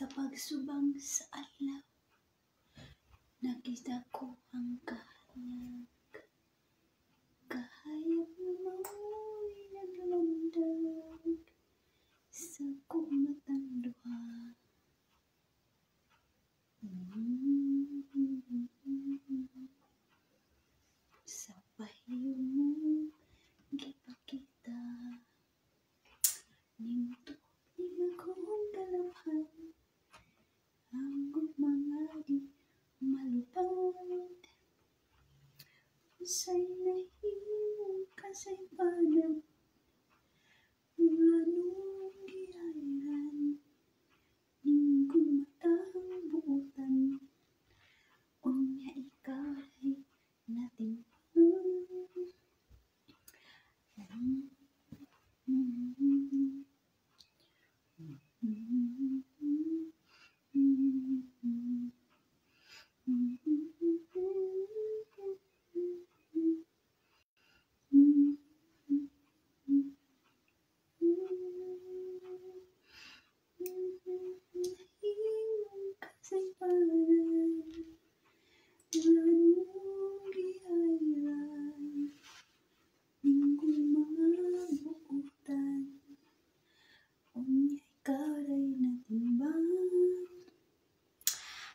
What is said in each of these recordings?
Sa pagsubang sa alaw, nakita ko ang kahanyag. Kahayag na mamoy naglandag sa kumatang luha. Sa pahiyo mo, gipakita, nimto ning akong kalabhan. Ang mga di malupad, usay nahimong kasaypanan, nganong gihayran, ning kumatang buotan, unya ikaw ay natimpan.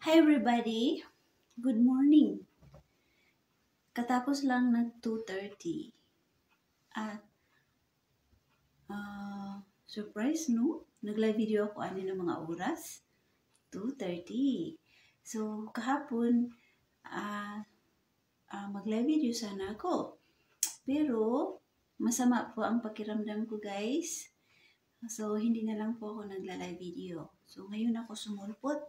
Hi everybody, good morning. Katapos lang nag 2:30 at surprise no? Nag-live video ako ano ng mga oras? 2:30. So kahapon mag-live video sana ako. Pero masama po ang pakiramdam ko guys. So hindi na lang po ako nagla-live video. So ngayon ako sumulpot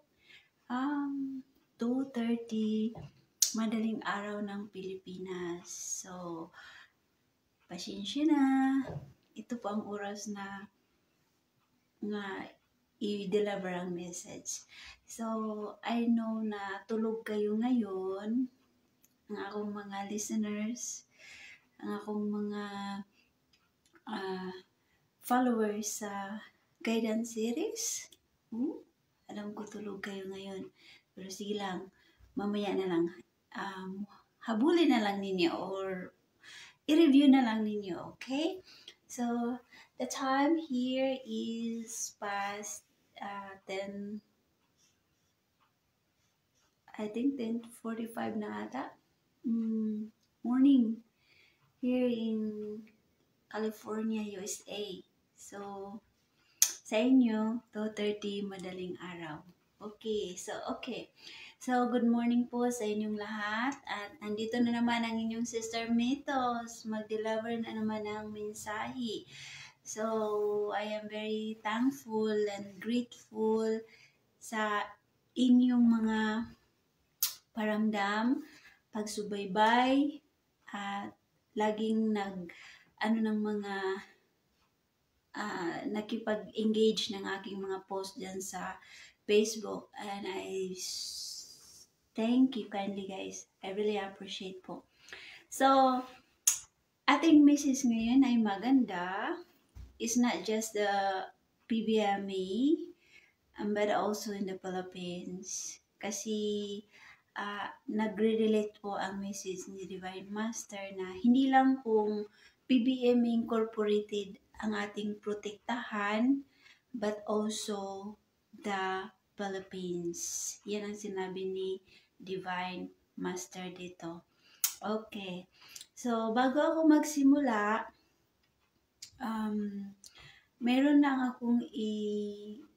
2:30 madaling araw ng Pilipinas. So, pasensya na. Ito po ang oras na i-deliver ang message. So, I know na tulog kayo ngayon, ang akong mga listeners, ang akong mga followers sa guidance series. Alam ko tulog kayo ngayon. Pero sige lang, mamaya na lang. Habulin na lang ninyo or i-review na lang ninyo, okay? So, the time here is past 10, I think 10:45 na ata. Morning here in California, USA. So, sa inyo, 2:30 madaling araw. Okay. So, good morning po sa inyong lahat. At nandito na naman ang inyong Sister Mitos. Mag-deliver na naman ng mensahe. So, I am very thankful and grateful sa inyong mga paramdam, pagsubaybay, at laging nakipag-engage ng aking mga post dyan sa Facebook, and I thank you kindly guys. I really appreciate po. So, ating message ngayon ay maganda. It's not just the PBMA, but also in the Philippines. Kasi nagre-relate po ang message ni Divine Master na hindi lang kung PBMA Incorporated ang ating protektahan, but also the Philippines. Yan ang sinabi ni Divine Master dito. Okay. So, bago ako magsimula, meron lang akong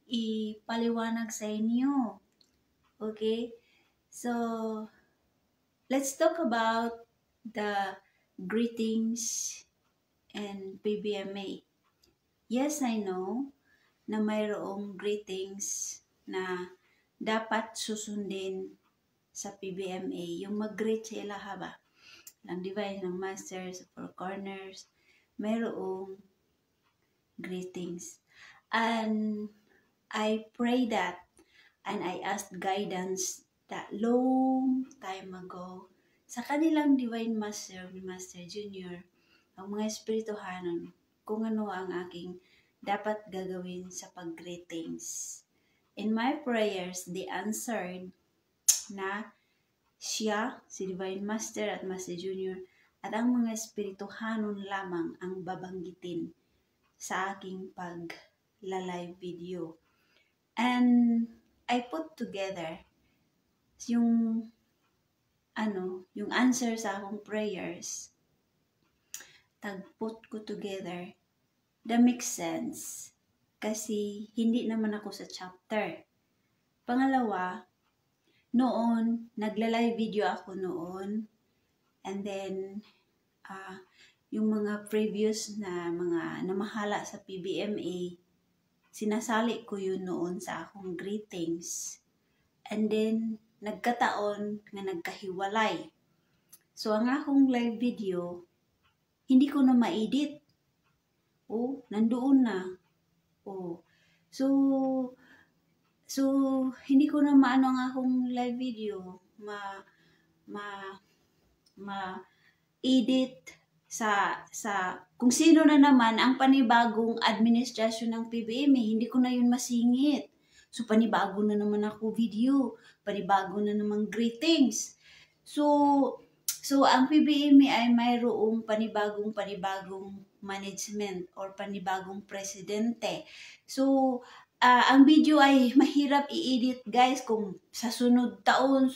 ipaliwanag sa inyo. Okay? So, let's talk about the greetings and PBMA. Yes, I know na mayroong greetings na dapat susundin sa PBMA. Yung mag-greet sa ilaha ba? Ng Divine, ng Master, sa Four Corners. Mayroong greetings. And I pray that and I asked guidance that long time ago sa kanilang Divine Master, ni Master Junior, ang mga espirituhanon, kung ano ang aking dapat gagawin sa pag-greetings. in my prayers, they answered na siya, si Divine Master at Master Junior, at ang mga espirituhanon lamang ang babanggitin sa aking pag-live video. And I put together yung yung answer sa akong prayers. Put ko together. That makes sense. Kasi hindi naman ako sa chapter. Pangalawa, noon, nagla-live video ako noon. And then, yung mga previous na mga namahala sa PBMA, sinasali ko yun noon sa akong greetings. And then, nagkataon nga nagkahiwalay. So, ang akong live video, hindi ko na ma-edit. Nandoon na. So, hindi ko na maano ang akong live video ma-edit sa kung sino na naman ang panibagong administrasyon ng PBM, hindi ko na yun masingit. So, panibago na naman ako video, panibago na naman greetings. So ang PBM ay mayroong panibagong management or panibagong presidente. So, ang video ay mahirap i-edit guys kung sa sunod taon,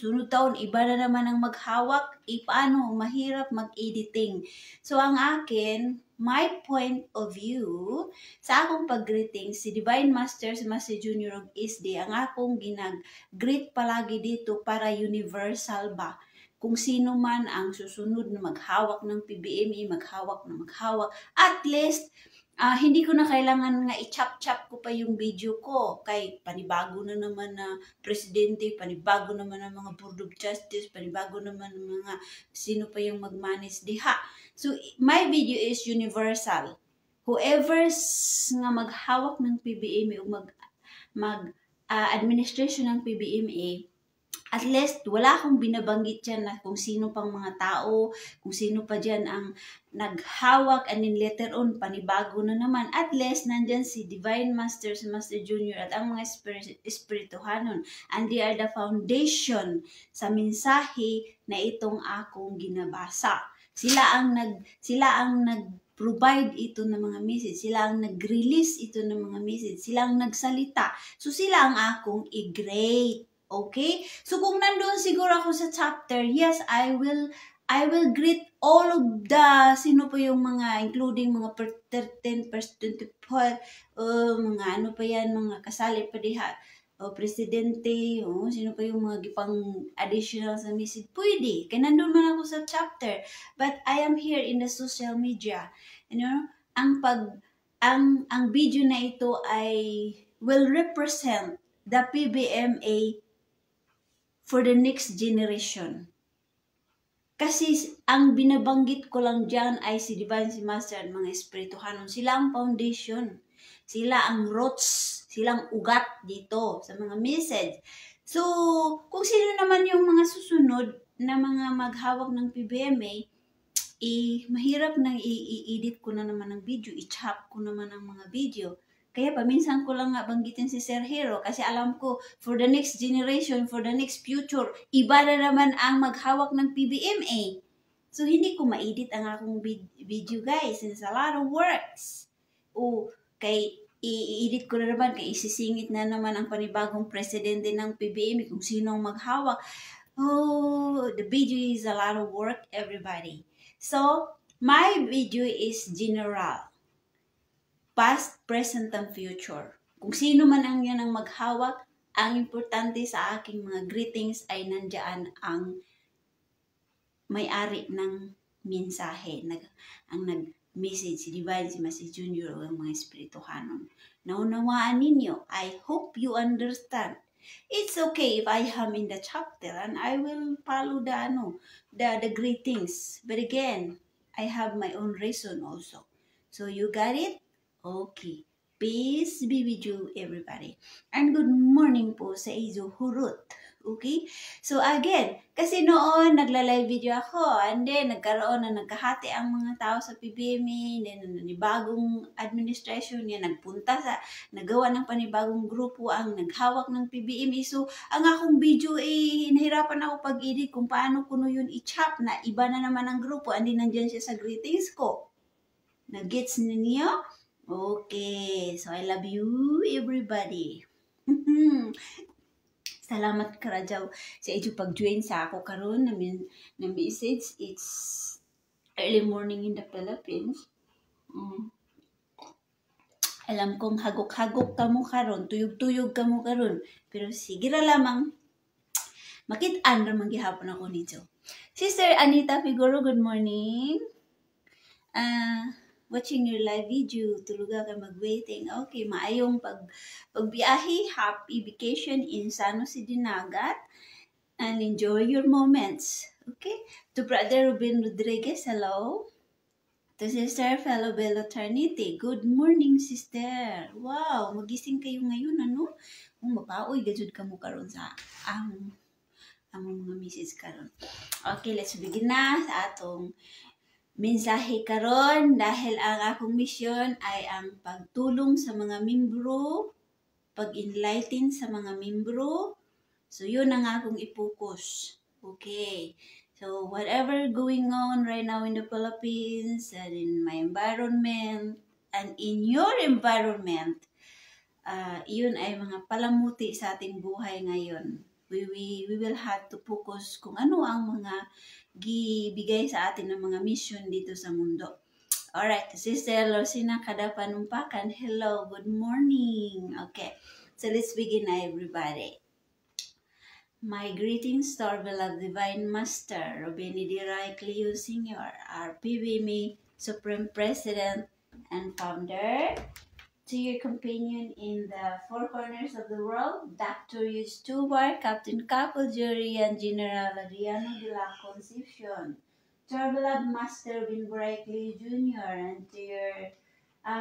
iba na naman ang maghawak, paano mahirap mag-editing. So ang akin, my point of view, sa akong pag-greeting, si Divine Master, si Master Junior of SD, ang akong ginag-greet palagi dito para universal ba? Kung sino man ang susunod na maghawak ng PBMA, maghawak, at least, hindi ko na kailangan nga i-chop-chop ko pa yung video ko. Kay panibago na naman na presidente, panibago naman ng mga Board of Justice, panibago naman ng mga sino pa yung mag-manage diha. So, my video is universal. Whoever nga maghawak ng PBMA o administration ng PBMA, at least, wala akong binabanggit dyan na kung sino pang mga tao, kung sino pa dyan ang naghawak, and then later on, panibago na naman. At least, nandyan si Divine Master, si Master Junior, at ang mga espirituhanon. And they are the foundation sa mensahe na itong akong ginabasa. Sila ang nag-provide ito ng mga message. Sila ang nag-release ito ng mga message. Sila ang nagsalita. So, sila ang akong i-great. Okay? So, kung nandoon siguro ako sa chapter, yes, I will greet all of the, sino po yung mga, including mga 13, 24, mga ano pa yan, mga kasali pa diha, presidente, sino pa yung mga gipang additional sa message, pwede. Kaya nandun man ako sa chapter. But I am here in the social media. You know, ang video na ito ay will represent the PBMA for the next generation. Kasi ang binabanggit ko lang dyan ay si Divine, si Master at mga espirituhanon. Sila ang foundation. Sila ang roots. Silang ugat dito sa mga message. So, kung sino naman yung mga susunod na mga maghawak ng PBMA, mahirap nang i-edit ko na naman ang video. I-chop ko naman ang mga video. Kaya paminsan ko lang nga banggitin si Sir Hero kasi alam ko for the next generation, for the next future, iba na naman ang maghawak ng PBMA. So, hindi ko ma-edit ang akong video guys. It's a lot of works. Kay i-edit ko na naman, kay isisingit na naman ang panibagong presidente ng PBMA kung sino ang maghawak. The video is a lot of work, everybody. So, my video is general. Past, present, and future. Kung sino man ang yan ang maghawak, ang importante sa aking mga greetings ay nandiyan ang may-ari ng mensahe, ang nag-message, si Divine, si Master Junior, o ang mga espirituhanon. Naunawaan ninyo, I hope you understand. It's okay if I am in the chapter and I will follow the greetings. But again, I have my own reason also. So you got it? Okay. Peace be with you, everybody. And good morning po sa Izo Hurut. Okay? So again, kasi noon nagla-live video ako and then nagkaroon na nagkahati ang mga tao sa PBMA, then nanibagong administration niya nagawa ng panibagong grupo ang naghawak ng PBMA. So ang akong video hinahirapan ako pag-edit kung paano kuno yun i-chop na iba na naman ang grupo and then nandyan siya sa greetings ko. Nag-gets ninyo? Okay, so I love you, everybody. Salamat karajaw sa inyo pag-join sa ako karon na message. It's early morning in the Philippines. Alam kong hagok-hagok ka mo karon, tuyog-tuyog ka mo karon. Pero sige ra lamang, makit-an ramang gihapon ako nito. Sister Anita Figuro, good morning. Watching your live video, tuluga ka mag-waiting. Okay, maayong pagbiyahe, happy vacation in San Jose Dinagat, and enjoy your moments. Okay? To Brother Ruben Rodriguez, hello. To Sister Fellow Eternity, good morning, sister. Wow, magising kayo ngayon, ano? Kung makaoy, gajud ka mo karon sa ang mga message karon. Okay, let's begin na sa atong mensahe karon dahil ang akong mission ay ang pagtulong sa mga membro, pag-enlighten sa mga membro. So yun ang akong i-focus. Okay. So whatever going on right now in the Philippines and in my environment and in your environment, yun ay mga palamuti sa ating buhay ngayon. We will have to focus kung ano ang mga gibigay sa atin ng mga mission dito sa mundo. Alright, Sister Lorcina Kadapanumpakan, hello, good morning. Okay, so let's begin na, everybody. My greetings to our beloved Divine Master, Robeni Diray Cleo Sr., our PBMA Supreme President and Founder, to your companion in the four corners of the world, Dr. Yudes Tubar, Captain Capo Jury, and General Adriano de la Concepcion, to our beloved Master Binburay Cleo Jr., and to your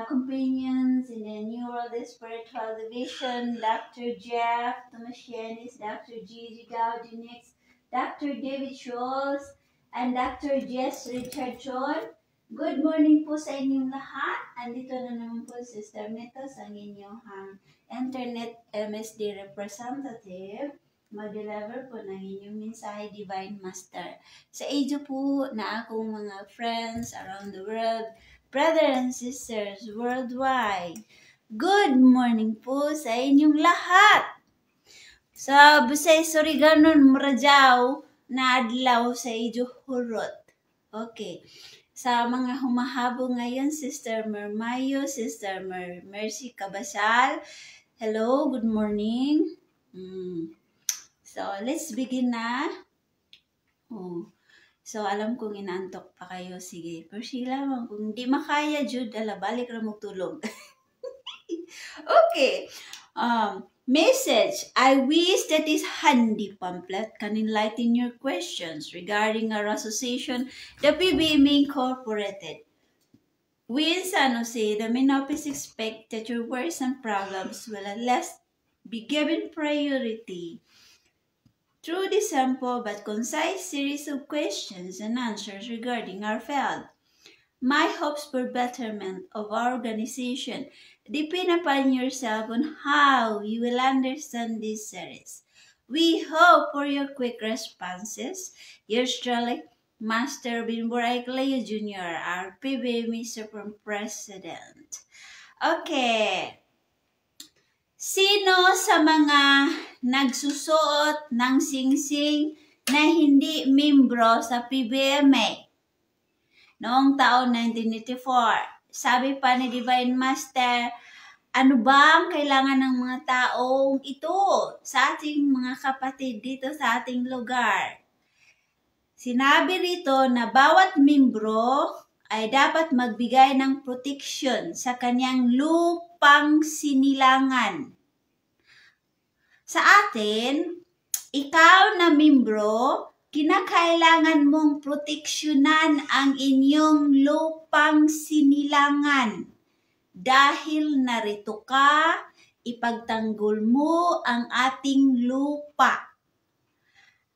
companions in the New World Spiritual Division, Dr. Jeff Tomasianis, Dr. Gigi Gaudinix, Dr. David Scholes, and Dr. Jess Richardson. Good morning po sa inyong lahat. Andito na naman po Sister Metos, ang inyong Internet MSD representative. Mag-deliver po ng inyong mensahe, Divine Master. Sa inyo po na akong mga friends around the world, brothers and sisters worldwide. Good morning po sa inyong lahat. Sa Busay Soriganon, Murajaw, na adlaw sa inyo hurot. Okay. Sa mga humahabol ngayon, Sister Mermayo, Sister Mercy Cabasal. Hello, good morning. So, let's begin na. So, alam kong inaantok pa kayo. Sige, pero sila lang. Kung hindi makaya, Jude, balik na magtulog. Okay. Message. I wish that this handy pamphlet can enlighten your questions regarding our association, the PBMA Incorporated. We in San Jose, the main office, expect that your worries and problems will at last be given priority through the simple but concise series of questions and answers regarding our field. My hopes for betterment of our organization depend upon yourself on how you will understand this series. We hope for your quick responses. Yours truly, Master Binburay Cleo Jr., our PBMA Supreme President. Okay. Sino sa mga nagsusuot ng singsing na hindi membro sa PBMA? Noong taon 1984, sabi pa ni Divine Master, ano ba ang kailangan ng mga taong ito sa ating mga kapatid dito sa ating lugar? Sinabi rito na bawat membro ay dapat magbigay ng proteksyon sa kanyang lupang sinilangan. Sa atin, ikaw na membro, kinakailangan mong proteksyonan ang inyong lupang sinilangan dahil narito ka, ipagtanggol mo ang ating lupa.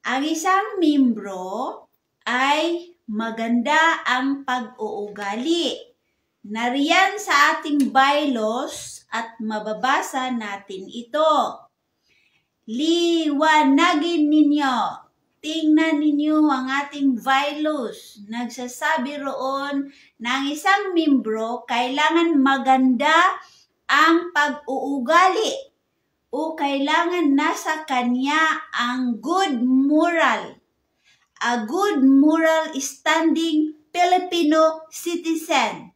Ang isang membro ay maganda ang pag-uugali. Nariyan sa ating bylaws at mababasa natin ito. Liwanagin ninyo. Tingnan ninyo ang ating bylaws. Nagsasabi roon na ang isang membro kailangan maganda ang pag-uugali o kailangan nasa kanya ang good moral. A good moral standing Filipino citizen.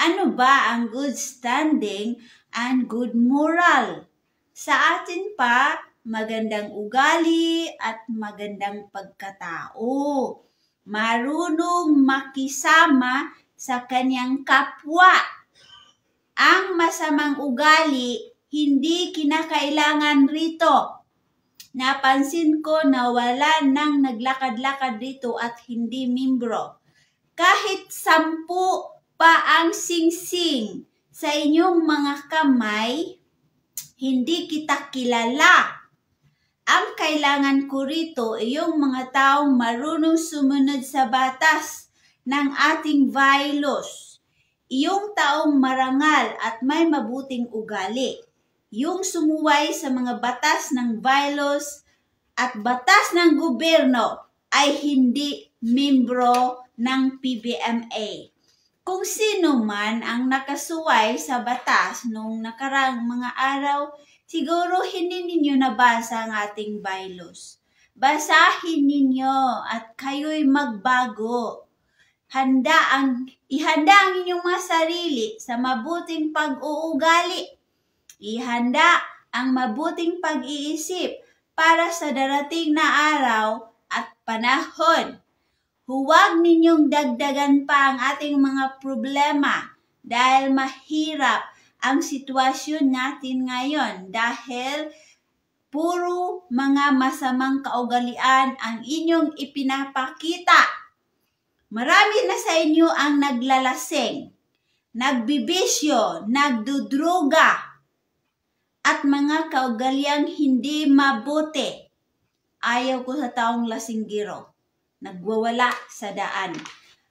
Ano ba ang good standing and good moral? Sa atin pa, magandang ugali at magandang pagkatao. Marunong makisama sa kanyang kapwa. Ang masamang ugali, hindi kinakailangan rito. Napansin ko na wala nang naglakad-lakad dito at hindi membro. Kahit 10 pa ang singsing sa inyong mga kamay, hindi kita kilala. Ang kailangan ko rito ay yung mga taong marunong sumunod sa batas ng ating bylaws. Yung taong marangal at may mabuting ugali. Yung sumuway sa mga batas ng bylaws at batas ng gobyerno ay hindi membro ng PBMA. Kung sino man ang nakasuway sa batas noong nakarang mga araw, siguro hindi ninyo nabasa ang ating bylaws. Basahin ninyo at kayo'y magbago. Ihanda ang inyong mga sarili sa mabuting pag-uugali. Ihanda ang mabuting pag-iisip para sa darating na araw at panahon. Huwag ninyong dagdagan pa ang ating mga problema dahil mahirap ang sitwasyon natin ngayon dahil puro mga masamang kaugalian ang inyong ipinapakita. Marami na sa inyo ang naglalasing, nagbibisyo, nagdudruga, at mga kaugaliang hindi mabuti. Ayaw ko sa taong lasinggiro. Nagwawala sa daan.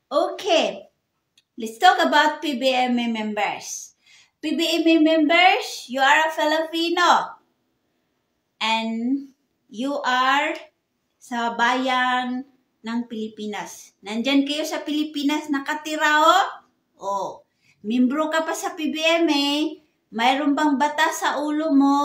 Okay, let's talk about PBMA members. PBMA members, you are a Filipino. And you are sa bayan ng Pilipinas. Nandyan kayo sa Pilipinas nakatira o? Membro ka pa sa PBMA, mayroon pang batas sa ulo mo,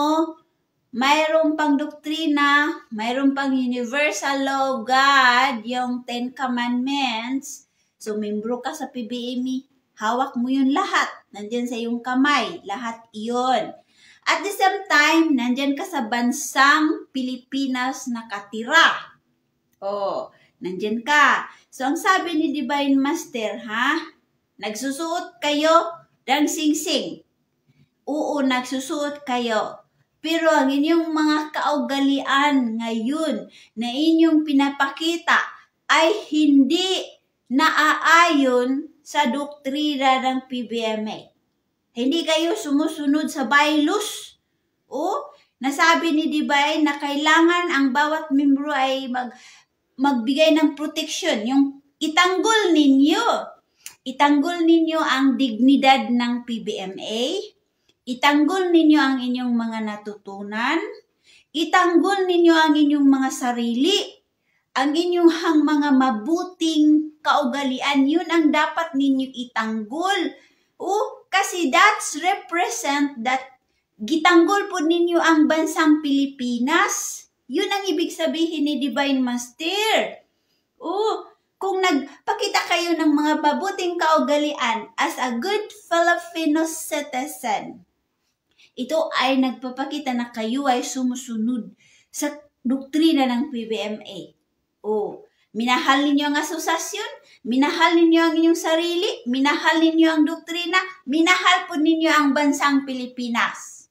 mayroon pang doktrina, mayroon pang universal law of God, yung 10 commandments. So, membro ka sa PBMA, hawak mo yun lahat. Nandyan sa iyong kamay, lahat iyon. At the same time, nandyan ka sa bansang Pilipinas nakatira. Nandyan ka. So, ang sabi ni Divine Master, nagsusuot kayo ng singsing. Oo, nagsusuot kayo. Pero ang inyong mga kaugalian ngayon na inyong pinapakita ay hindi naaayon sa doktrina ng PBMA. Hindi kayo sumusunod sa bylaws. Nasabi ni Divine na kailangan ang bawat membro ay magbigay ng protection. Yung itanggol ninyo ang dignidad ng PBMA, itanggol ninyo ang inyong mga natutunan, itanggol ninyo ang inyong mga sarili, ang inyong mga mabuting kaugalian, yun ang dapat ninyo itanggol. Kasi that's represent that gitanggol po ninyo ang bansang Pilipinas. Yun ang ibig sabihin ni Divine Master. Kung nagpakita kayo ng mga mabuting kaugalian as a good Filipino citizen, ito ay nagpapakita na kayo ay sumusunod sa doktrina ng PBMA. Minahal ninyo ang asosasyon, minahal ninyo ang inyong sarili, minahal ninyo ang doktrina, minahal po ninyo ang bansang Pilipinas.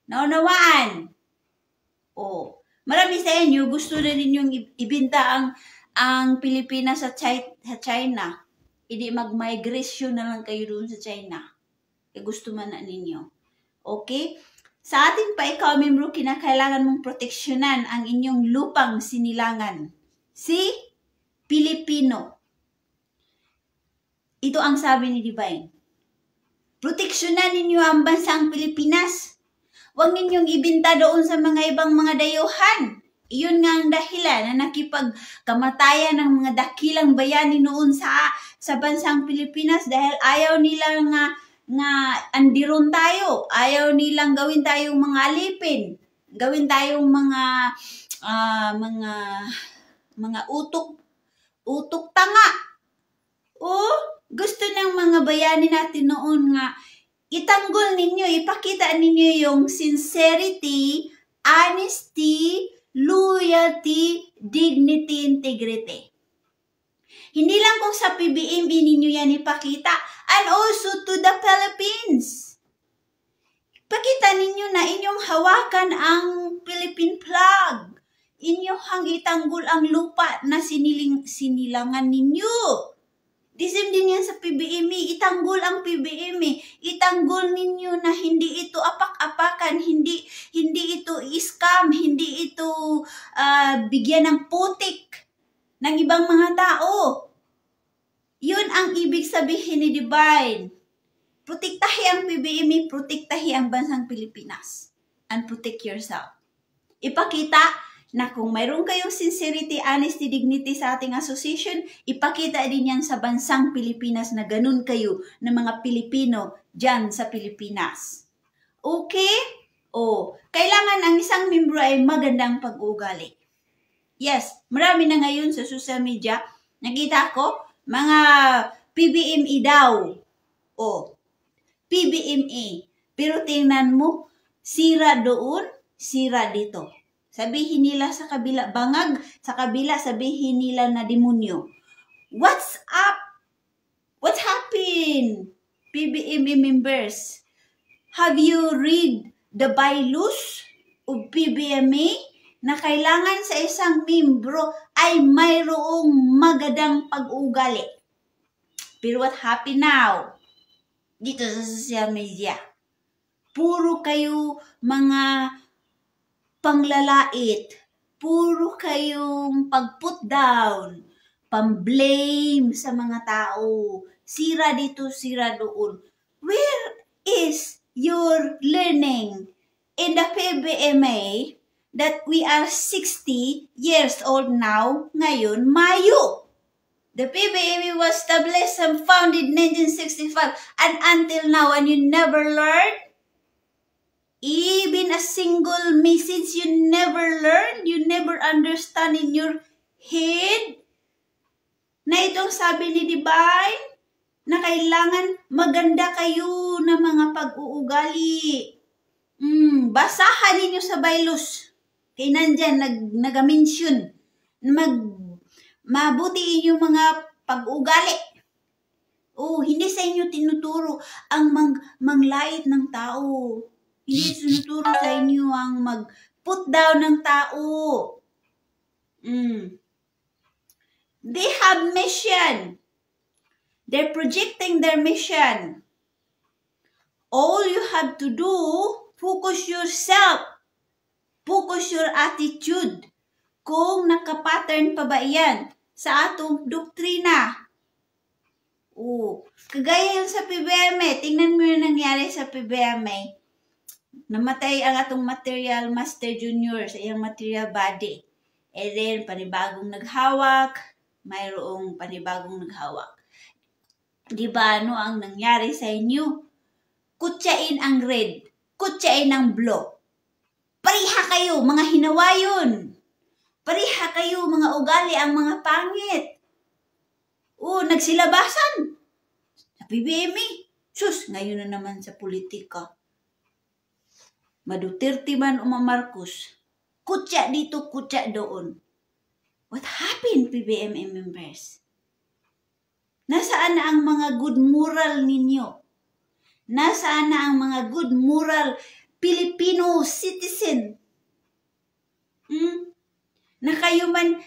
Naunawaan? Marami sa inyo gusto na ninyong ibinta ang Pilipinas sa China. Hindi mag-migration na lang kayo doon sa China. gusto man na ninyo. Okay? Sa ating pa-ikaw-membro, kinakailangan mong proteksyonan ang inyong lupang sinilangan. Si Pilipino. Ito ang sabi ni Divine. Proteksyonan ninyo ang bansang Pilipinas. Huwag ninyong ibinta doon sa mga ibang mga dayuhan. Iyon nga ang dahilan na nakipagkamatayan ng mga dakilang bayani noon sa bansang Pilipinas dahil ayaw nila nga andiron tayo. Ayaw nilang gawin tayong mga alipin. Gawin tayong mga utok tanga. Gusto ng mga bayani natin noon nga itanggol ninyo, ipakita ninyo yung sincerity, honesty, loyalty, dignity, integrity. Hindi lang kung sa PBMB ninyo yan ipakita, and also to the Philippines. Pakita ninyo na inyong hawakan ang Philippine flag. Inyong itanggol ang lupa na sinilangan ninyo. Disim din yan sa PBME. Itanggol ang PBME. Itanggol ninyo na hindi ito apak-apakan, hindi ito scam, hindi ito bigyan ng putik ng ibang mga tao. Yun ang ibig sabihin ni Divine. Protektahi ang PBME, protektahi ang bansang Pilipinas. And protect yourself. Ipakita na kung mayroon kayong sincerity, honesty, dignity sa ating association, ipakita din yan sa bansang Pilipinas na ganun kayo ng mga Pilipino dyan sa Pilipinas. Okay? Kailangan ang isang membro ay magandang pag-uugali. Yes, marami na ngayon sa social media, nakita ko, mga PBME daw. PBME. Pero tingnan mo, sira doon, sira dito. Sabihin nila sa kabila bangag, sa kabila sabihin nila na demonyo. What's up? What happened? PBME members, have you read the bylaws of PBME na kailangan sa isang membro ay mayroong magandang pag-uugali? Pero what happened now? Dito sa social media, puro kayo mga panglalait, puro kayong pag-put down, pang-blame sa mga tao, sira dito, sira doon. Where is your learning in the PBMA that we are 60 years old now, ngayon, Mayo? The PBMA was established and founded in 1965 and until now, and you never learned? Even a single message you never learn, you never understand in your head? Na itong sabi ni Divine, na kailangan maganda kayo na mga pag-uugali. Basahan ninyo sa bylaws. Kaya nandyan, nag-mention. Mabuti inyong mga pag-uugali. Hindi sa inyo tinuturo ang manglait ng tao. Hindi tinuturo sa inyo ang mag-put down ng tao. They have mission. They're projecting their mission. All you have to do, focus yourself. Focus your attitude. Kung nakapattern pa ba yan sa atong doktrina. Kagaya yung sa PBMA. Tingnan mo yung nangyari sa PBMA. Namatay ang atong material master junior sa iyang material body. And then, panibagong naghawak, mayroong panibagong naghawak. Diba, ano ang nangyari sa inyo? Kutsain ang red, kutsain ang blue. Pariha kayo, mga hinawayon. Pariha kayo, mga ugali, ang mga pangit. Nagsilabasan. Sa PBME. Sus, ngayon na naman sa politika. Maduterte man o Marcos, kutsa dito, kutsa doon. What happened, PBMA members? Nasaan na ang mga good moral ninyo? Nasaan na ang mga good moral Filipino citizen? Na kayo man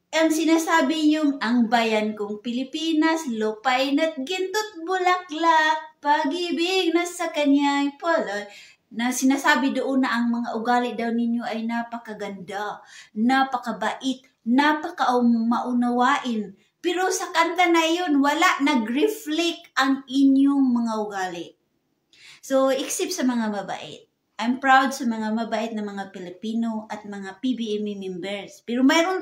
ang sinasabi yung ang bayan kong Pilipinas, lupay na't ginto't bulaklak, pag-ibig na sa kanya'y pala, na sinasabi doon na ang mga ugali daw ninyo ay napakaganda, napakabait, napaka-maunawain. Pero sa kanta na yun, wala nag-reflect ang inyong mga ugali. So, except sa mga mabait. I'm proud sa mga mabait na mga Pilipino at mga PBMA members. Pero mayroon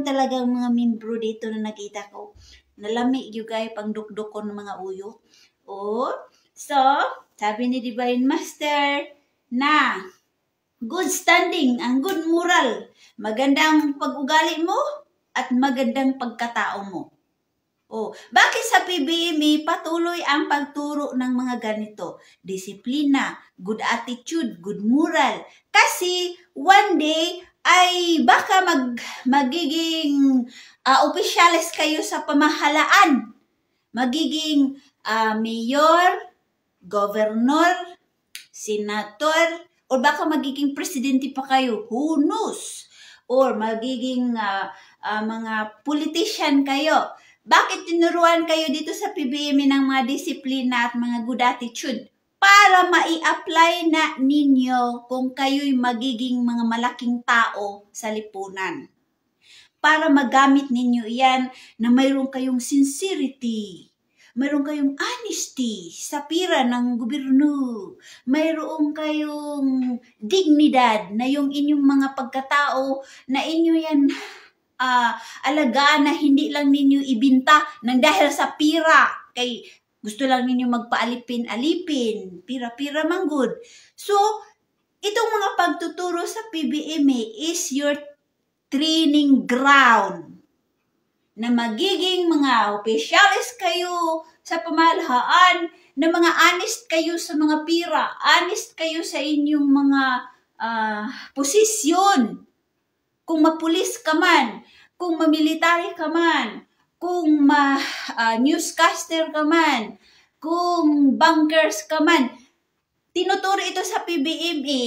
talagang mga membro dito na nakita ko. Nalami yung guy pang dukduk ko ng mga uyo. Oh, so, sabi ni Divine Master na good standing, ang good moral, magandang pag-ugali mo at magandang pagkatao mo. Oh, bakit sa PBMA patuloy ang pagturo ng mga ganito? Disiplina, good attitude, good moral. Kasi one day ay baka magiging opisyalis kayo sa pamahalaan. Magiging mayor, governor, senator, o baka magiging presidente pa kayo. Who knows? Or magiging mga politician kayo. Bakit tinuruan kayo dito sa PBMA ng mga disiplina at mga good attitude? Para mai-apply na ninyo kung kayo'y magiging mga malaking tao sa lipunan. Para magamit ninyo yan na mayroon kayong sincerity, mayroon kayong honesty sa pira ng gobyerno, mayroon kayong dignidad na yung inyong mga pagkatao na inyo yan alagaan na hindi lang ninyo ibinta ng dahil sa pira. Kay gusto lang ninyo magpaalipin-alipin. Pira-pira man good. So, itong mga pagtuturo sa PBMA is your training ground na magiging mga opisyalis kayo sa pamahalaan, na mga honest kayo sa mga pira, honest kayo sa inyong mga posisyon. Kung mapulis ka man, kung mamilitary ka man, kung newscaster ka man, kung bankers ka man, tinuturo ito sa PBMA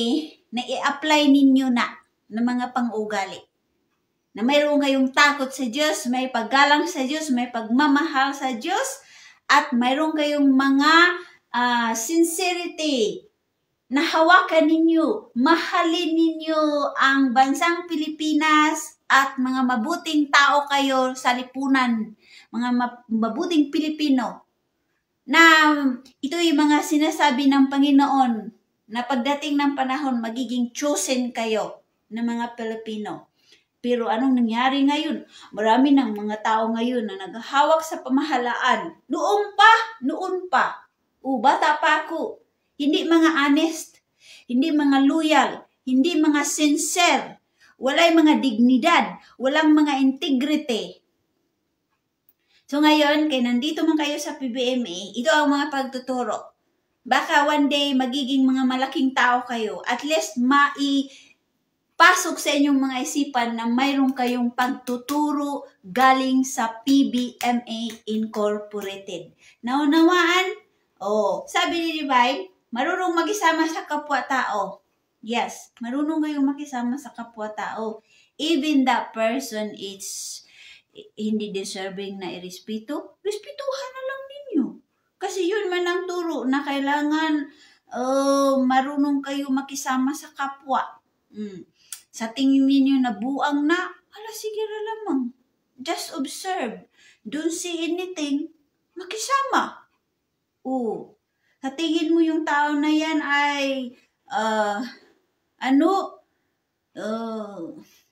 na i-apply ninyo na ng mga pang-ugali. Na mayroon kayong takot sa Diyos, may paggalang sa Diyos, may pagmamahal sa Diyos, at mayroon kayong mga sincerity na hawakan ninyo, mahalin ninyo ang bansang Pilipinas at mga mabuting tao kayo sa lipunan, mga mabuting Pilipino. Na ito'y mga sinasabi ng Panginoon na pagdating ng panahon, magiging chosen kayo ng mga Pilipino. Pero anong nangyari ngayon? Marami ng mga tao ngayon na naghahawak sa pamahalaan. Noon pa. Bata pa ako. Hindi mga honest, hindi mga loyal, hindi mga sincere, walay mga dignidad, walang mga integrity. So ngayon, kaya nandito man kayo sa PBMA, ito ang mga pagtuturo. Baka one day magiging mga malaking tao kayo, at least maipasok sa inyong mga isipan na mayroon kayong pagtuturo galing sa PBMA Incorporated. Naunawaan? Sabi ni Divine, marunong makisama sa kapwa-tao. Yes, marunong kayong makisama sa kapwa-tao. Even that person is hindi deserving na irespeto, respetuhan na lang ninyo. Kasi yun man ang turo na kailangan marunong kayo makisama sa kapwa. Sa tingin ninyo na buang na, sige na lamang. Just observe. Don't see anything. Makisama. Sa tingin mo yung tao na yan ay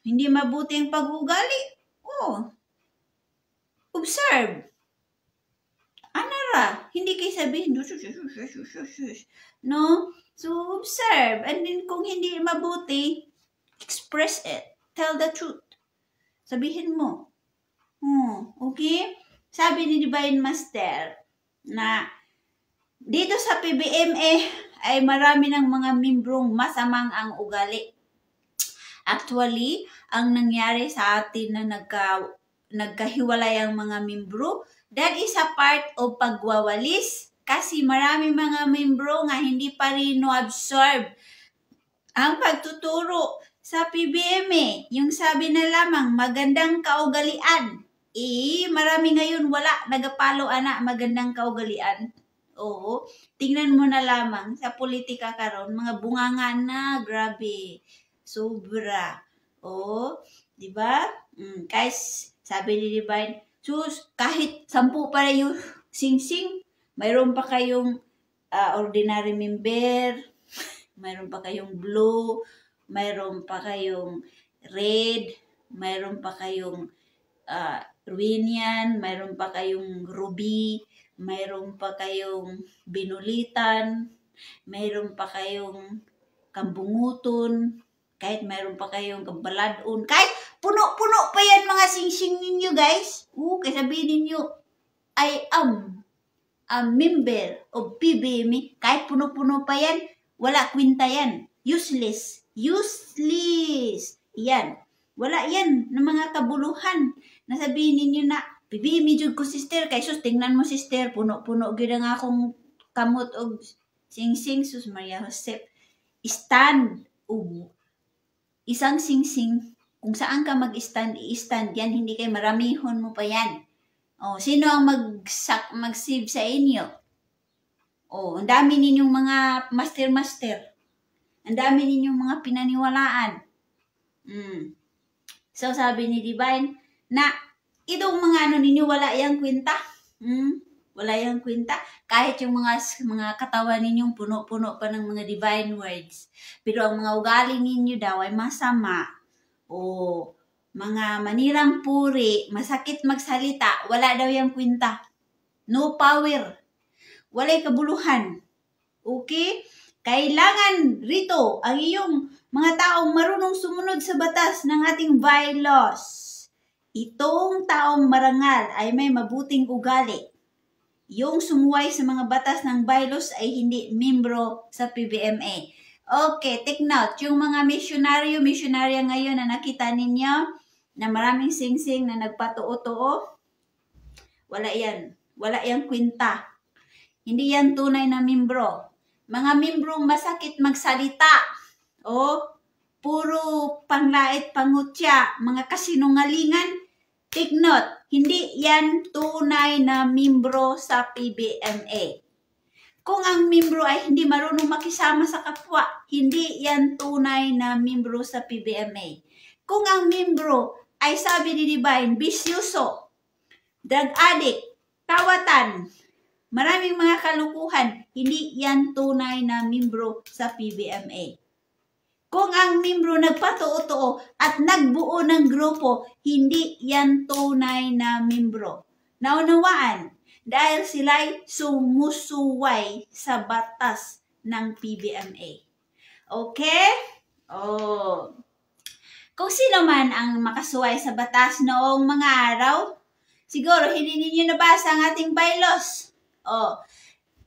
hindi mabuti ang pag-ugali. Observe. Hindi kayo sabihin, no? So, observe. And then, kung hindi mabuti, express it. Tell the truth. Sabihin mo. Okay? Sabi ni Divine Master na dito sa PBMA ay marami ng mga membrong masamang ang ugali. Actually, ang nangyari sa atin na nagkahiwalay ang mga membro, that is a part of pagwawalis. Kasi marami mga membro nga hindi pa rin no-absorb Ang pagtuturo sa PBMA, yung sabi na lamang magandang kaugalian. Marami ngayon wala nagapalo ana magandang kaugalian. Oo, tingnan mo na lamang sa politika karon, mga bunganga na, grabe. Sobra. Oo, di ba? Guys, sabi ni Divine, sus, kahit 10 pa yung sing-sing, mayroon pa kayong ordinary member, mayroon pa kayong blue, mayroon pa kayong red, mayroon pa kayong Ruinian, mayroon pa kayong ruby, mayroon pa kayong binulitan, mayroon pa kayong kambunguton, kahit mayroon pa kayong kabaladon, kahit puno-puno pa yan mga sing-sing ninyo guys. Kaya sabihin ninyo, I am a member of PBMA, kahit puno-puno pa yan, wala kwenta yan. Useless. Useless. Yan. Wala yan ng mga kabuluhan. Nasabihin ninyo na, PBMA jud ko sister, kay sus, tingnan mo sister, puno-puno gid ang akong kamot og sing-sing, sus Maria Josep. Stand. Isang sing-sing, kung saan ka mag-stand, i-stand yan, hindi kay maramihon mo pa yan. Sino ang mag-save sa inyo? Ang dami ninyong mga master. Ang dami ninyong mga pinaniwalaan. So, sabi ni Divine, na itong mga ninyo, wala yang kwenta. Wala yang kwenta. Kahit yung mga katawan ninyong puno-puno pa ng mga divine words. Pero ang mga ugali ninyo daw ay masama. Mga manirang puri, masakit magsalita, wala daw yang kwenta. No power. Walay kabuluhan. Okay? Kailangan rito ang iyong mga taong marunong sumunod sa batas ng ating bylaws. Itong taong marangal ay may mabuting ugali. Yung sumuway sa mga batas ng bylaws ay hindi membro sa PBMA. Okay, take note. Yung mga misyonarya ngayon na nakita ninyo, na maraming sing-sing na nagpatuo-tuo, wala yan. Wala yang kwenta. Hindi yan tunay na membro. Mga membrong masakit magsalita. Puro panglait, pangutya, mga kasinungalingan. Take note, hindi yan tunay na membro sa PBMA. Kung ang membro ay hindi marunong makisama sa kapwa, hindi yan tunay na membro sa PBMA. Kung ang membro ay sabi ni Divine, bisyoso, drug addict, tawatan, maraming mga kalukuhan, hindi yan tunay na membro sa PBMA. Kung ang membro nagpatuo-tuo at nagbuo ng grupo, hindi yan tunay na membro. Naunawaan, dahil sila'y sumusuway sa batas ng PBMA. Okay? Kung sino man ang makasuway sa batas noong mga araw, siguro hindi ninyo nabasa ang ating bylaws.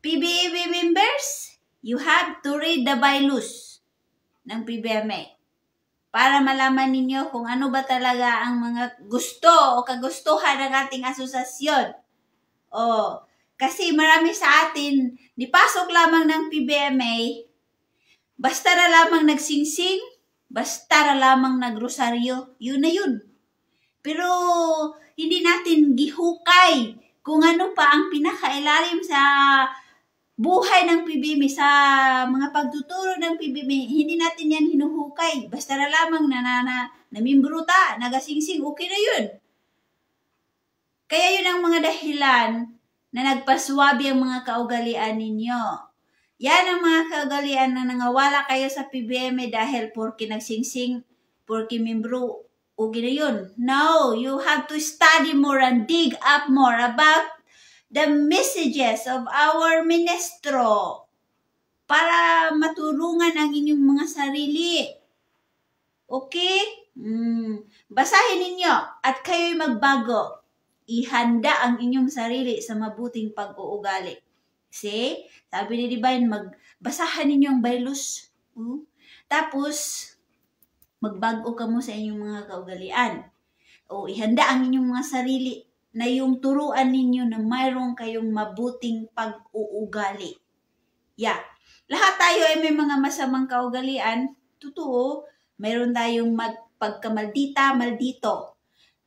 PBMA members, you have to read the bylaws ng PBMA para malaman ninyo kung ano ba talaga ang mga gusto o kagustuhan ng ating asosasyon. Kasi marami sa atin, dipasok lamang ng PBMA, basta na lamang nagsingsing, basta na lamang nagrosaryo, yun na yun. Pero hindi natin gihukay kung ano pa ang pinakailalim sa buhay ng PBMA, sa mga pagtuturo ng PBMA, hindi natin yan hinuhukay. Basta na lamang na membro ta, nagasingsing, okay na yun. Kaya yun ang mga dahilan na nagpaswabi ang mga kaugalian ninyo. Yan ang mga kaugalian na nangawala kayo sa PBMA dahil porke nagsingsing, porke membro, okay na yun. No, you have to study more and dig up more about the messages of our ministro para matulungan ang inyong mga sarili. Okay? Basahin ninyo at kayo'y magbago. Ihanda ang inyong sarili sa mabuting pag-uugali. See? Sabi ni Divine, magbasahan ninyo ang bylaws. Tapos, magbago ka mo sa inyong mga kaugalian. Ihanda ang inyong mga sarili na yung turuan ninyo na mayroong kayong mabuting pag-uugali. Lahat tayo ay may mga masamang kaugalian. Totoo. Mayroon tayong pagkamaldita, maldito.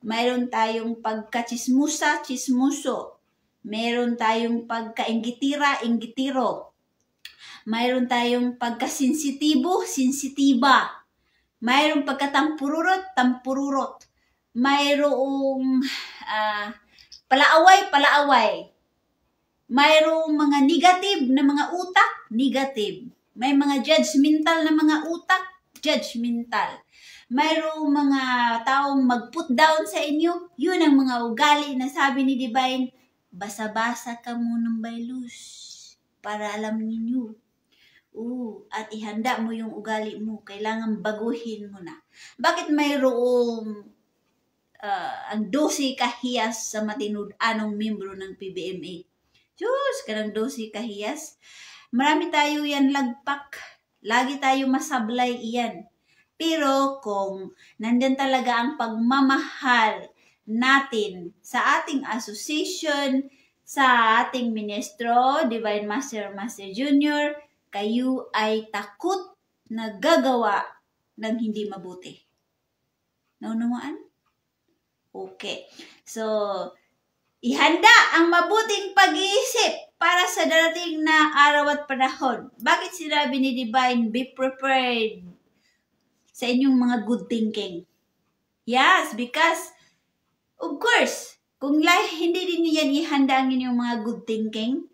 Mayroon tayong pagkachismusa, chismuso. Mayroon tayong pagkainggitira, inggitiro. Mayroon tayong pagkasensitibo, sensitiba. Mayroong pagkatampururot, tampururot. Mayroong palaaway, palaaway. Mayroong mga negative na mga utak, negative. May mga judgmental na mga utak, judgmental. Mayroong mga taong mag-put down sa inyo, yun ang mga ugali na sabi ni Divine, basa-basa ka munang baylus para alam ninyo. At ihanda mo yung ugali mo. Kailangan baguhin mo na. Bakit mayroong ang 12 kahiyas sa matinud-anong membro ng PBMA? Diyos, kanang 12 kahiyas. Marami tayo yan lagpak. Lagi tayo masablay iyan. Pero kung nandyan talaga ang pagmamahal natin sa ating association, sa ating ministro, Divine Master, Master Junior, kayo ay takot na gagawa ng hindi mabuti. Naunawaan? Okay. So, ihanda ang mabuting pag-iisip para sa darating na araw at panahon. Bakit sinabi ni Divine, be prepared sa inyong mga good thinking? Yes, because, of course, kung hindi din yan ihanda ang inyong mga good thinking,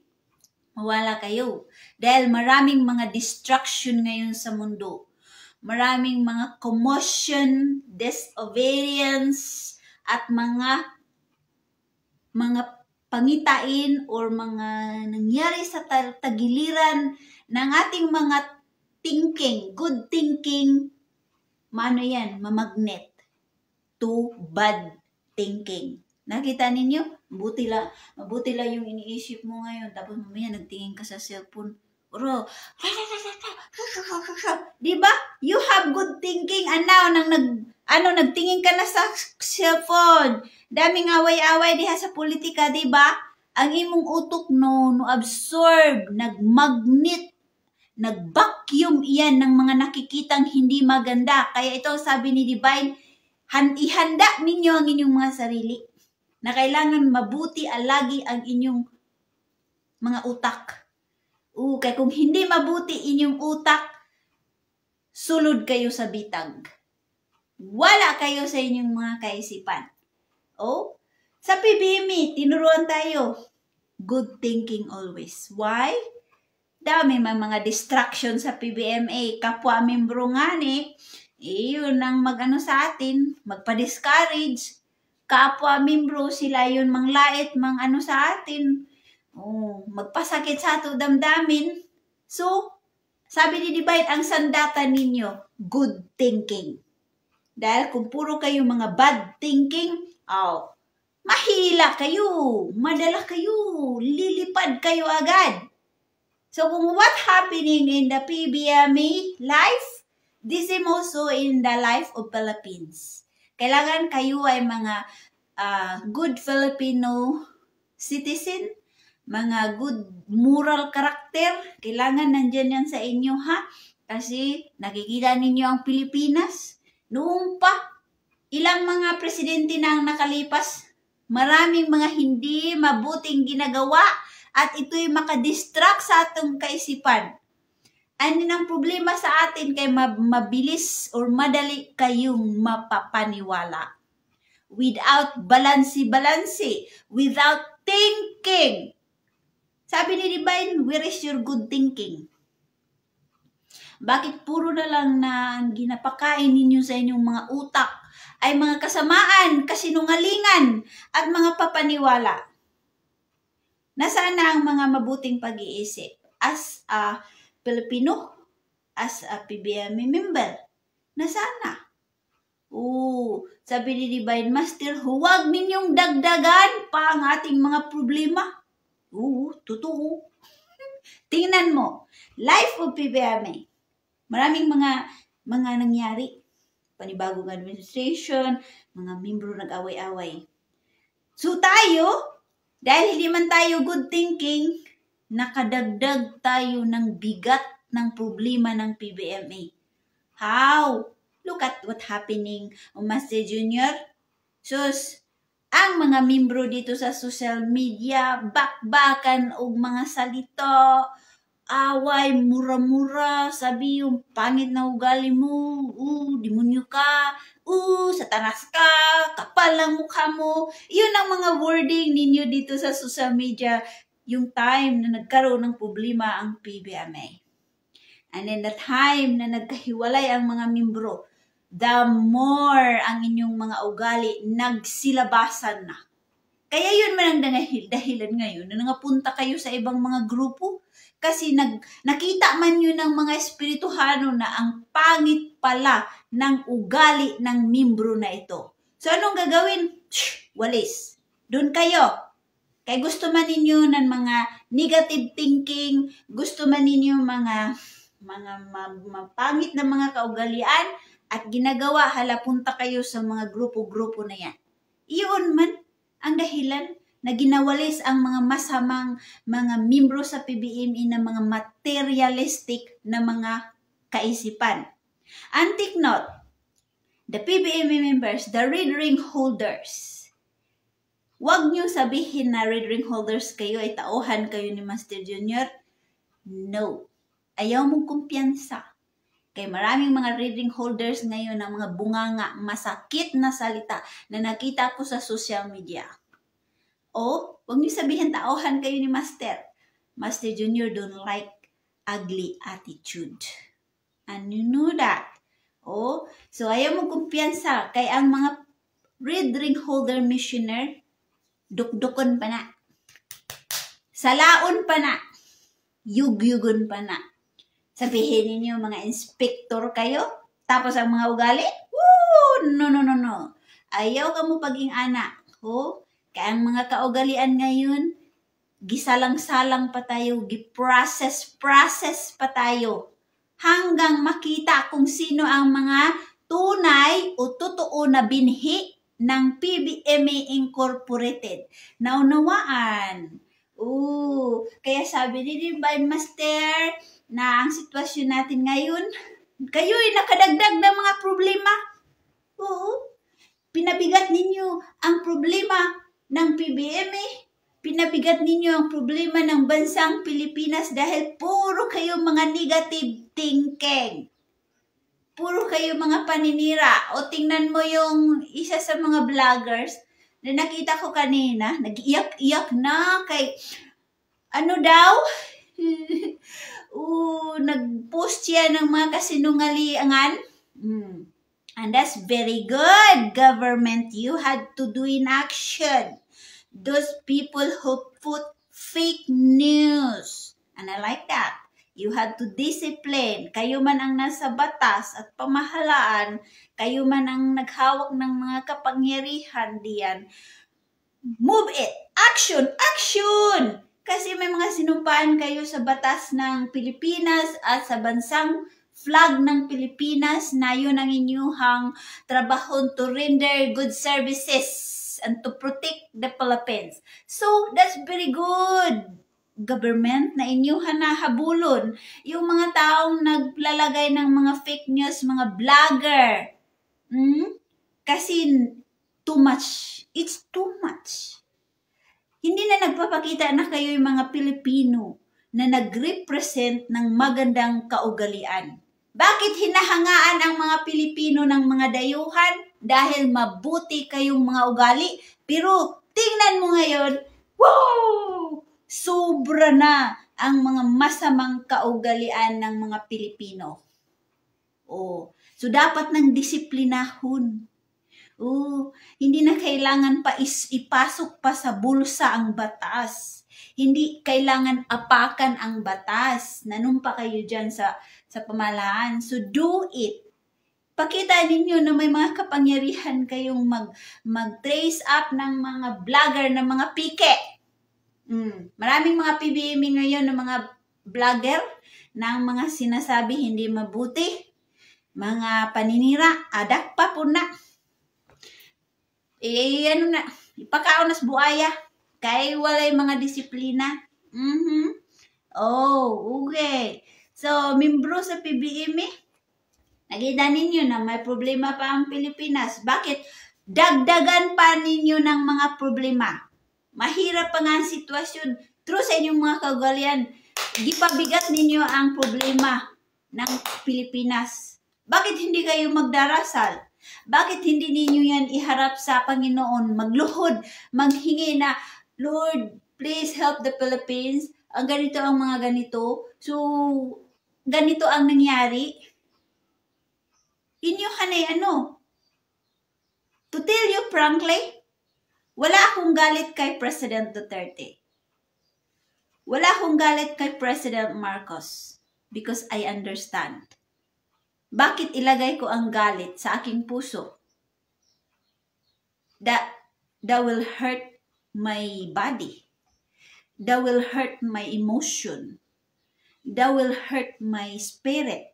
mawala kayo. Dahil maraming mga distraction ngayon sa mundo. Maraming mga commotion, disobedience, at mga pangitain or mga nangyari sa tagiliran ng ating mga thinking, good thinking, yan, mamagnet to bad thinking. Nakita ninyo? Mabuti lang yung iniisip mo ngayon. Tapos mamaya nagtingin ka sa cellphone. Diba? You have good thinking. And now, nagtingin ka na sa cellphone. Daming away-away diha sa politika, diba? Ang imong utok no absorb, nagmagnet, nag-vacuum iyan ng mga nakikitang hindi maganda. Kaya ito sabi ni Divine, ihanda ninyo ang inyong mga sarili na kailangan mabuti alagi ang inyong mga utak. Kaya kung hindi mabuti inyong utak, sulod kayo sa bitag. Wala kayo sa inyong mga kaisipan. Sa PBMA, tinuruan tayo. Good thinking always. Why? Dami mga distraction sa PBMA. Kapwa membro nga yun ang sa atin, magpa-discourage. Kapwa membro, sila yun manglait, sa atin. Magpasakit sa ato damdamin. So, sabi ni Divine, ang sandata ninyo, good thinking. Dahil kung puro kayo mga bad thinking, mahila kayo, madala kayo, lilipad kayo agad. So, kung what happening in the PBMA life, this is also in the life of Philippines. Kailangan kayo ay mga good Filipino citizen, mga good moral character. Kailangan nandyan yan sa inyo, ha? Kasi nakikita ninyo ang Pilipinas. Noong pa, ilang mga presidente na ang nakalipas, maraming mga hindi mabuting ginagawa at ito'y makadistract sa atong kaisipan. Ano ang problema sa atin kay mabilis or madali kayong mapapaniwala. Without balansi-balansi, without thinking. Sabi ni Divine, where is your good thinking? Bakit puro na lang na ginapakain ninyo sa inyong mga utak ay mga kasamaan, kasinungalingan, at mga papaniwala? Nasaan na ang mga mabuting pag-iisip? As a Filipino, as a PBMA member, nasaan na? Sabi ni Divine Master, huwag ninyong dagdagan pa ang ating mga problema. Totoo. Tingnan mo, life of PBMA. Maraming mga nangyari. Panibagong administration, mga membro nag-away-away. So tayo, dahil hindi man tayo good thinking, nakadagdag tayo ng bigat ng problema ng PBMA. How? Look at what happening, Master Junior. Sus, ang mga membro dito sa social media, bakbakan o mga salita, away, mura-mura, sabi yung pangit na ugali mo, demonyo ka, satanas ka, kapal ang mukha mo. Yun ang mga wording ninyo dito sa social media yung time na nagkaroon ng problema ang PBMA. And then the time na nagkahiwalay ang mga membro, the more ang inyong mga ugali nagsilabasan na. Kaya yun man ang dahilan ngayon na nangapunta kayo sa ibang mga grupo kasi nakita man yun ng mga espirituhano na ang pangit pala ng ugali ng membro na ito. So anong gagawin? Walis. Doon kayo. Kaya gusto man ninyo ng mga negative thinking, gusto man ninyo mga pangit na mga kaugalian at ginagawa halapunta kayo sa mga grupo-grupo na yan. Iyon man ang dahilan na ginawalis ang mga masamang mga membro sa PBMA na mga materialistic na mga kaisipan. And take note, the PBMA members, the red ring holders, huwag niyo sabihin na red ring holders kayo ay tauhan kayo ni Master Junior. No. Ayaw mong kumpiyansa. Kaya maraming mga reading holders ngayon ng mga bunganga, masakit na salita na nakita ko sa social media. O, huwag niyo sabihin tauhan kayo ni Master. Master Junior don't like ugly attitude. And you know that. O, so ayaw mong kumpiyansa. Kaya ang mga red ring holder missioner, dukdukon pa na. Salaon pa na. Yugyugon pa na. Sabihin ninyo mga inspector kayo, tapos ang mga ugali, no. Ayaw ka mo paging anak. Kaya ang mga kaugalian ngayon, gisalang-salang pa tayo, giprocess pa tayo. Hanggang makita kung sino ang mga tunay o totoo na binhi ng PBMA Incorporated. Naunawaan. Kaya sabi ni Divine Master, na ang sitwasyon natin ngayon, kayo'y nakadagdag ng mga problema. Pinabigat ninyo ang problema ng PBMA. Pinabigat ninyo ang problema ng bansang Pilipinas dahil puro kayo mga negative thinking. Puro kayo mga paninira. O tingnan mo yung isa sa mga vloggers na nakita ko kanina, nag-iyak-iyak na kay, ano daw? Nag-post siya ng mga kasinungalingan. And that's very good, government. You had to do in action. Those people who put fake news. And I like that. You had to discipline. Kayo man ang nasa batas at pamahalaan, kayo man ang naghawak ng mga kapangyarihan diyan. Move it. Action! Action! Kasi may mga sinumpaan kayo sa batas ng Pilipinas at sa bansang flag ng Pilipinas na yun ang inyuhang trabaho to render good services and to protect the Philippines. So, that's very good, government, na inyuhan na habulon. Yung mga taong naglalagay ng mga fake news, mga vlogger. Kasi too much. It's too much. Hindi na nagpapakita na kayo yung mga Pilipino na nag-represent ng magandang kaugalian. Bakit hinahangaan ang mga Pilipino ng mga dayuhan? Dahil mabuti kayong mga ugali. Pero tingnan mo ngayon, sobra na ang mga masamang kaugalian ng mga Pilipino. So dapat ng disiplinahon. Hindi na kailangan pa ipasok pa sa bulsa ang batas. Hindi kailangan apakan ang batas. Nanumpa kayo dyan sa pamahalaan. So do it. Pakita ninyo na may mga kapangyarihan kayong mag-trace up ng mga vlogger, ng mga pike. Maraming mga PBMA ngayon ng mga vlogger ng mga sinasabi hindi mabuti. Mga paninira, adak pa po na. Ipakaon nas buaya. Kaya walay mga disiplina. Okay. So, membro sa PBMA, Nakita ninyo na may problema pa ang Pilipinas. Bakit? Dagdagan pa ninyo ng mga problema. Mahirap pa nga ang sitwasyon. True sa inyong mga kaugalian, gipabigat ninyo ang problema ng Pilipinas. Bakit hindi kayo magdarasal? Bakit hindi ninyo yan iharap sa Panginoon? Magluhod, maghingi na, Lord, please help the Philippines. Ang ganito ang mga ganito. So, ganito ang nangyari. Inyo hanay to tell you frankly, wala akong galit kay President Duterte. Wala akong galit kay President Marcos because I understand. Bakit ilagay ko ang galit sa aking puso? That will hurt my body. That will hurt my emotion. That will hurt my spirit.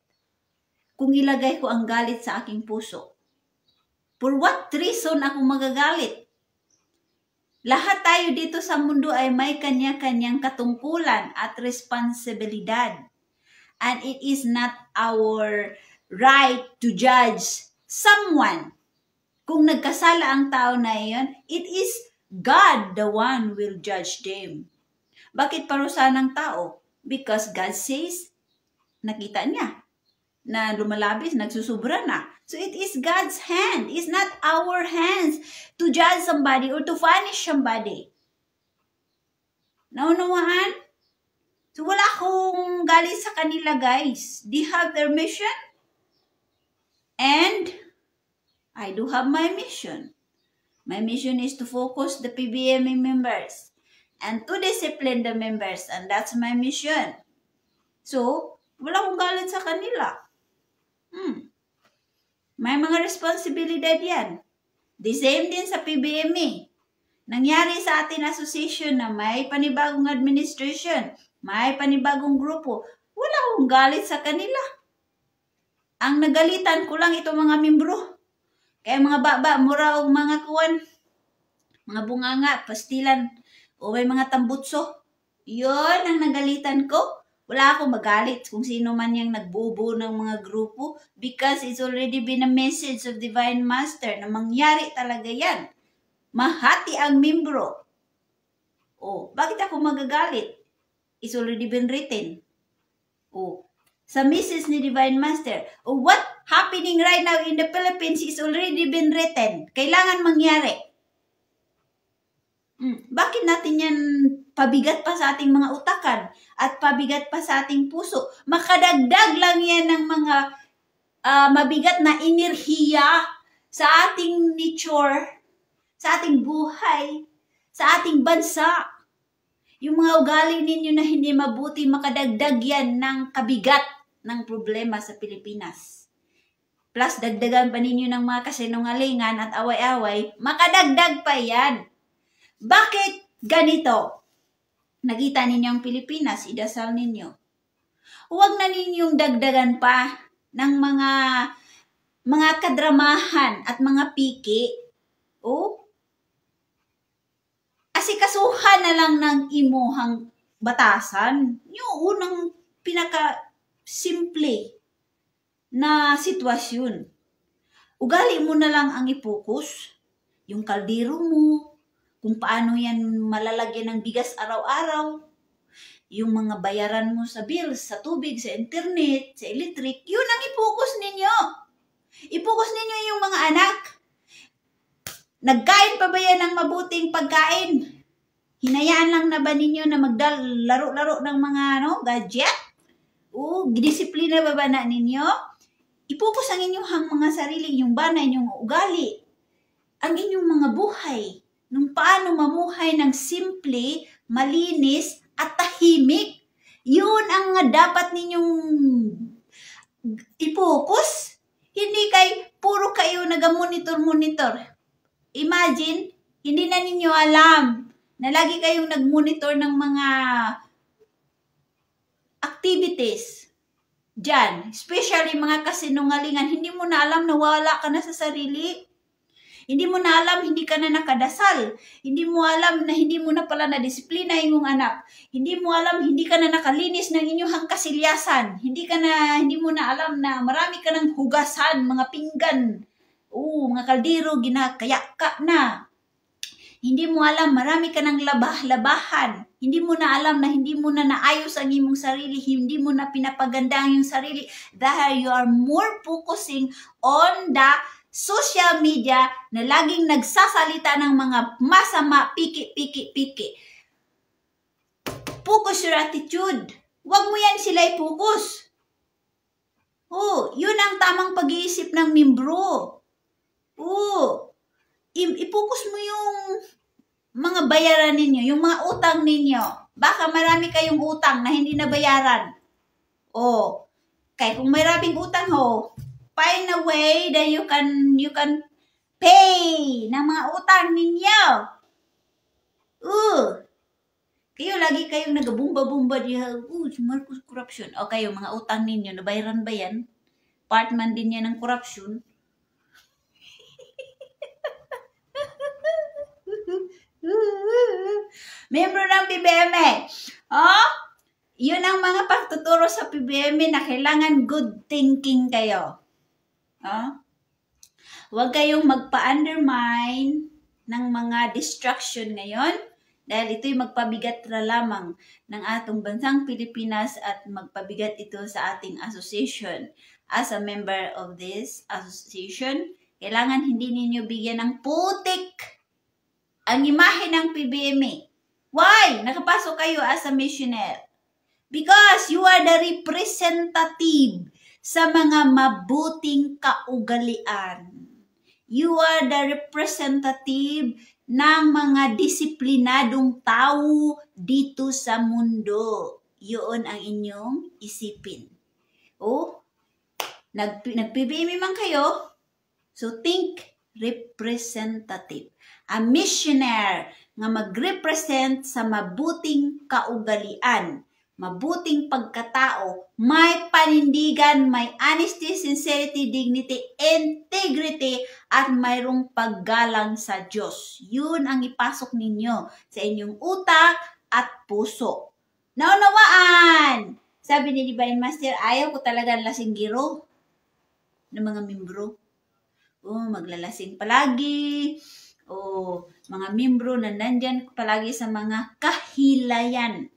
Kung ilagay ko ang galit sa aking puso. For what reason ako magagalit? Lahat tayo dito sa mundo ay may kanya-kanyang katungkulan at responsibilidad. And it is not our right to judge someone. Kung nagkasala ang tao na iyon, it is God the one will judge them. Bakit parusahan ng tao? Because God says, nakita niya na lumalabis, nagsusubra na. So it is God's hand. It's not our hands to judge somebody or to punish somebody. Naunawaan? So wala akong galit sa kanila, guys. They have their mission. And I do have my mission. My mission is to focus the PBMA members and to discipline the members. And that's my mission. So, wala akong galit sa kanila. May mga responsibilidad yan. The same din sa PBMA. Nangyari sa atin association na may panibagong administration, may panibagong grupo. Wala akong galit sa kanila. Ang nagalitan ko lang itong mga membro. Kaya mga baba, mura o mga kuwan, mga bunganga, pastilan, o may mga tambutso. Yun ang nagalitan ko. Wala akong magalit kung sino man yung nagbubo ng mga grupo because it's already been a message of Divine Master na mangyari talaga yan. Mahati ang membro. Bakit ako magagalit? It's already been written. Sa message ni Divine Master, what happening right now in the Philippines is already been written. Kailangan mangyari. Bakit natin yan pabigat pa sa ating mga utakan at pabigat pa sa ating puso? Makadagdag lang yan ng mga mabigat na enerhiya sa ating nature, sa ating buhay, sa ating bansa. Yung mga ugali ninyo na hindi mabuti, makadagdag yan ng kabigat ng problema sa Pilipinas. Plus, dagdagan pa ninyo ng mga kasinungalingan at away-away, makadagdag pa yan. Bakit ganito? Nakita ninyo ang Pilipinas, idasal ninyo. Huwag na ninyong dagdagan pa ng mga kadramahan at mga piki. Asikasuhan na lang ng imuhang batasan. Yung unang pinaka-simple na sitwasyon. Ugali mo na lang ang ipokus. Yung kaldero mo, kung paano yan malalagyan ng bigas araw-araw, yung mga bayaran mo sa bills, sa tubig, sa internet, sa electric, yun ang ipokus ninyo. Ipokus ninyo yung mga anak. Nagkain pa ba yan ng mabuting pagkain? Hinayaan lang na ba ninyo na magdalaro-laro ng mga gadget? Disiplina ba na ninyo? Ipokus ang inyong mga sarili, yung bana, yung ugali, ang inyong mga buhay. Nung paano mamuhay ng simple, malinis, at tahimik. Yun ang dapat ninyong ipokus. Hindi puro kayo nagamonitor-monitor. Imagine, hindi na ninyo alam na lagi kayong nagmonitor ng mga activities dyan. Especially mga kasinungalingan. Hindi mo na alam na wala ka na sa sarili. Hindi mo na alam, hindi ka na nakadasal. Hindi mo alam na hindi mo na pala na-disiplina yung anak. Hindi mo alam, hindi ka na nakalinis ng inyong kasilyasan. Hindi mo na alam na marami ka ng hugasan, mga pinggan. Mga kaldero, ginakaya ka na. Hindi mo alam, marami ka ng labahan. Hindi mo na alam na hindi mo na naayos ang imong sarili. Hindi mo na pinapaganda ang iyong sarili. Dahil you are more focusing on the social media na laging nagsasalita ng mga masama, piki. Focus your attitude. Huwag mo yan sila i-focus. Yun ang tamang pag-iisip ng membro. I-focus mo yung mga bayaran ninyo, yung mga utang ninyo. Baka marami kayong utang na hindi nabayaran. Kaya kung maraming utang find a way that you can pay ng mga utang ninyo. Kayo lagi kayong nagabumba-bumba diha. Si Marcos corruption. Kayo mga utang ninyo, nabayaran ba yan? Part man din yan ng corruption. Membro ng PBM. Yun ang mga pagtuturo sa PBM na kailangan good thinking kayo. Huwag kayong magpa-undermine ng mga distraction ngayon dahil ito'y magpabigat na lamang ng atong bansang Pilipinas at magpabigat ito sa ating association. As a member of this association, kailangan hindi ninyo bigyan ng putik ang imahe ng PBM. Why? Nakapasok kayo as a missionary. Because you are the representative sa mga mabuting kaugalian. You are the representative ng mga disiplinadong tao dito sa mundo. Yun ang inyong isipin. Nag-PBM man kayo, so think representative. A missionary nga mag-represent sa mabuting kaugalian, mabuting pagkatao, may panindigan, may honesty, sincerity, dignity, integrity, at mayroong paggalang sa Diyos. Yun ang ipasok ninyo sa inyong utak at puso. Naunawaan! Sabi ni Divine Master, ayaw ko talaga lasinggiro ng mga membro. Maglalasing palagi. Mga membro na nandyan palagi sa mga kahilayan.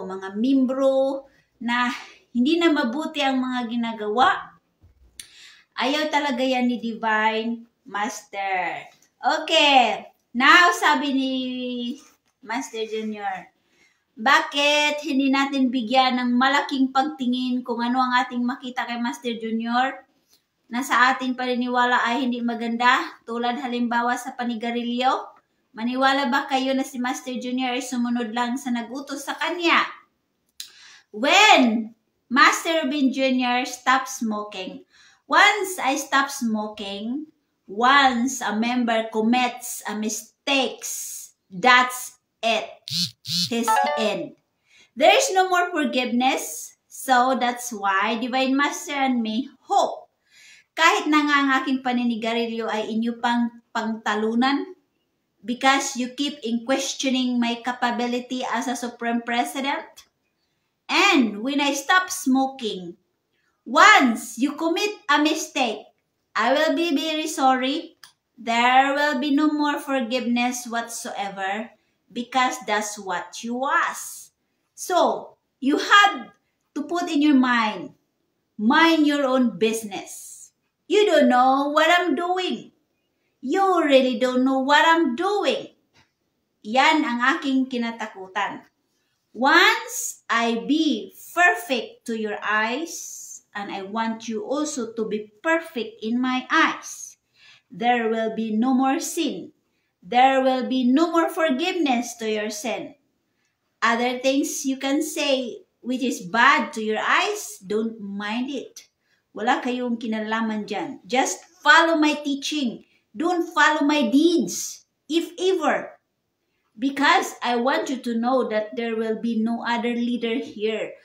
Mga membro na hindi na mabuti ang mga ginagawa. Ayaw talaga yan ni Divine Master. Okay. Now, sabi ni Master Junior, bakit hindi natin bigyan ng malaking pagtingin kung ano ang ating makita kay Master Junior na sa ating paniniwala ay hindi maganda, tulad halimbawa sa panigarilyo? Maniwala ba kayo na si Master Junior ay sumunod lang sa nagutos sa kanya? When Master Robin Jr. stopped smoking, once I stop smoking, once a member commits a mistakes, that's it. His end. There is no more forgiveness, so that's why Divine Master and me hope kahit na nga ang aking paninigarilyo ay inyo pang pangtalunan because you keep in questioning my capability as a Supreme President. And when I stop smoking, once you commit a mistake, I will be very sorry. There will be no more forgiveness whatsoever because that's what you was. So, you have to put in your mind your own business. You don't know what I'm doing. You really don't know what I'm doing. Yan ang aking kinatakutan. Once I be perfect to your eyes, and I want you also to be perfect in my eyes, there will be no more sin. There will be no more forgiveness to your sin. Other things you can say which is bad to your eyes, don't mind it. Wala kayong kinalaman dyan. Just follow my teaching. Don't follow my deeds, if ever. Because I want you to know that there will be no other leader here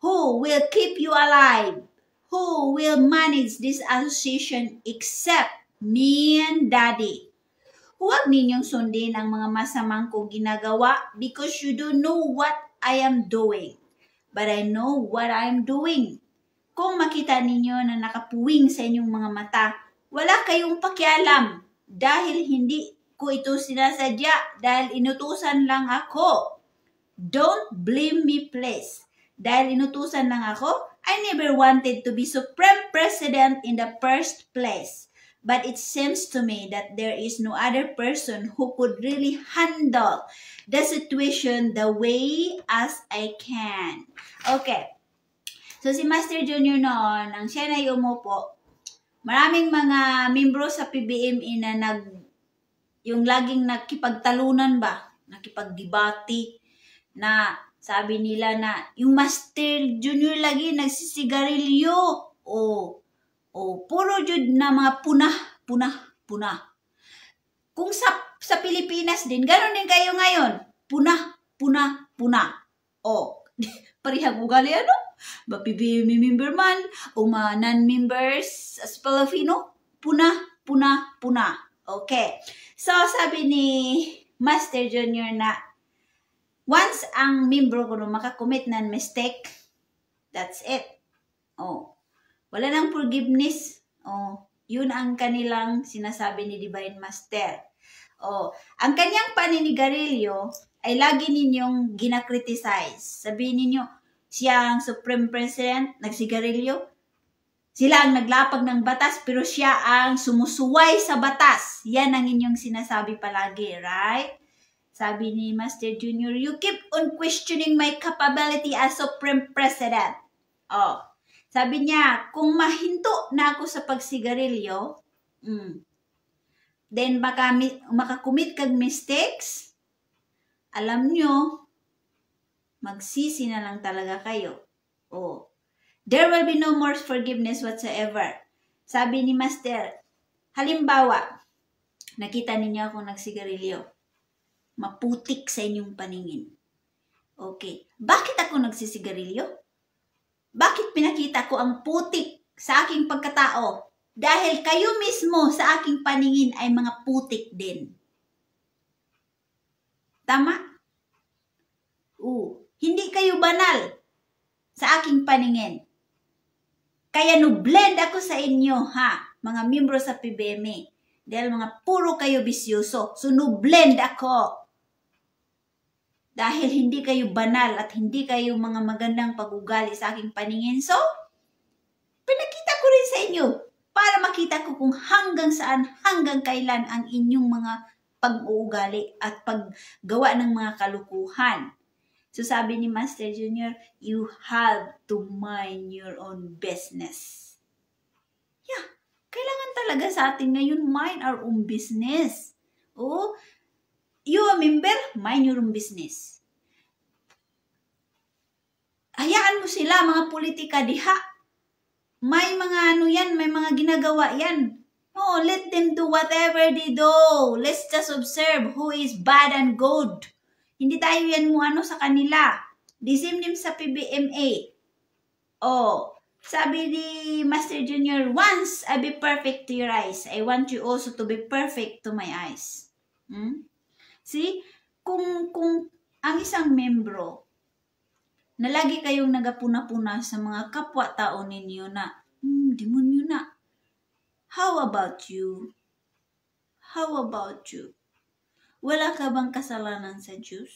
who will keep you alive, who will manage this association except me and Daddy. Huwag ninyong sundin ang mga masamang kong ginagawa because you don't know what I am doing. But I know what I am doing. Kung makita ninyo na nakapuwing sa inyong mga mata, wala kayong pakialam dahil hindi ko ito sinasadya dahil inutusan lang ako. Don't blame me, please. Dahil inutusan lang ako, I never wanted to be Supreme President in the first place. But it seems to me that there is no other person who could really handle the situation the way as I can. Okay. So si Master Junior noon, ang siya na umupo, maraming mga membro sa PBME na yung laging nakipagtalunan ba, nakipagdebate, na sabi nila na yung Master Junior lagi nagsisigarilyo. Puro jud na mga punah. Kung sa Pilipinas din, gano'n din kayo ngayon. Punah. Parihag ugali ano? Ba PBM member man o mga non-members as Filipino? Punah. Okay. So, sabi ni Master Junior na once ang membro ko makakommit ng mistake, that's it. Wala nang forgiveness. Yun ang kanilang sinasabi ni Divine Master. Ang kanyang paninigarilyo ay lagi ninyong ginakriticize. Sabihin ninyo, siya ang Supreme President, nagsigarilyo. Sila ang naglapag ng batas, pero siya ang sumusuway sa batas. Yan ang inyong sinasabi palagi, right? Sabi ni Master Junior, you keep on questioning my capability as Supreme President. Sabi niya, kung mahinto na ako sa pagsigarilyo, then makakumit kag mistakes, alam nyo, magsisi na lang talaga kayo. There will be no more forgiveness whatsoever. Sabi ni Master, halimbawa, nakita ninyo ako nagsigarilyo, maputik sa inyong paningin. Okay, bakit ako nagsisigarilyo? Bakit pinakita ko ang putik sa aking pagkatao? Dahil kayo mismo sa aking paningin ay mga putik din. Tama? Hindi kayo banal sa aking paningin. Kaya blend ako sa inyo, mga miyembro sa PBME. Dahil mga puro kayo bisyoso. So, blend ako. Dahil hindi kayo banal at hindi kayo mga magandang pag-ugali sa aking paningin. So, pinakita ko rin sa inyo para makita ko kung hanggang saan, hanggang kailan ang inyong mga pag-uugali at paggawa ng mga kalukuhan. So, sabi ni Master Junior, you have to mind your own business. Yeah, kailangan talaga sa atin ngayon mind our own business. You a member, mind your own business. Hayaan mo sila, mga politika diha. May mga may mga ginagawa yan. Let them do whatever they do. Let's just observe who is bad and good. Hindi tayo yan sa kanila. The same din sa PBMA. Sabi ni Master Junior, once I be perfect to your eyes, I want you also to be perfect to my eyes. See? Kung ang isang membro na lagi kayong nagapuna-puna sa mga kapwa-tao ninyo na, demonyo na. How about you? Wala ka bang kasalanan sa Diyos?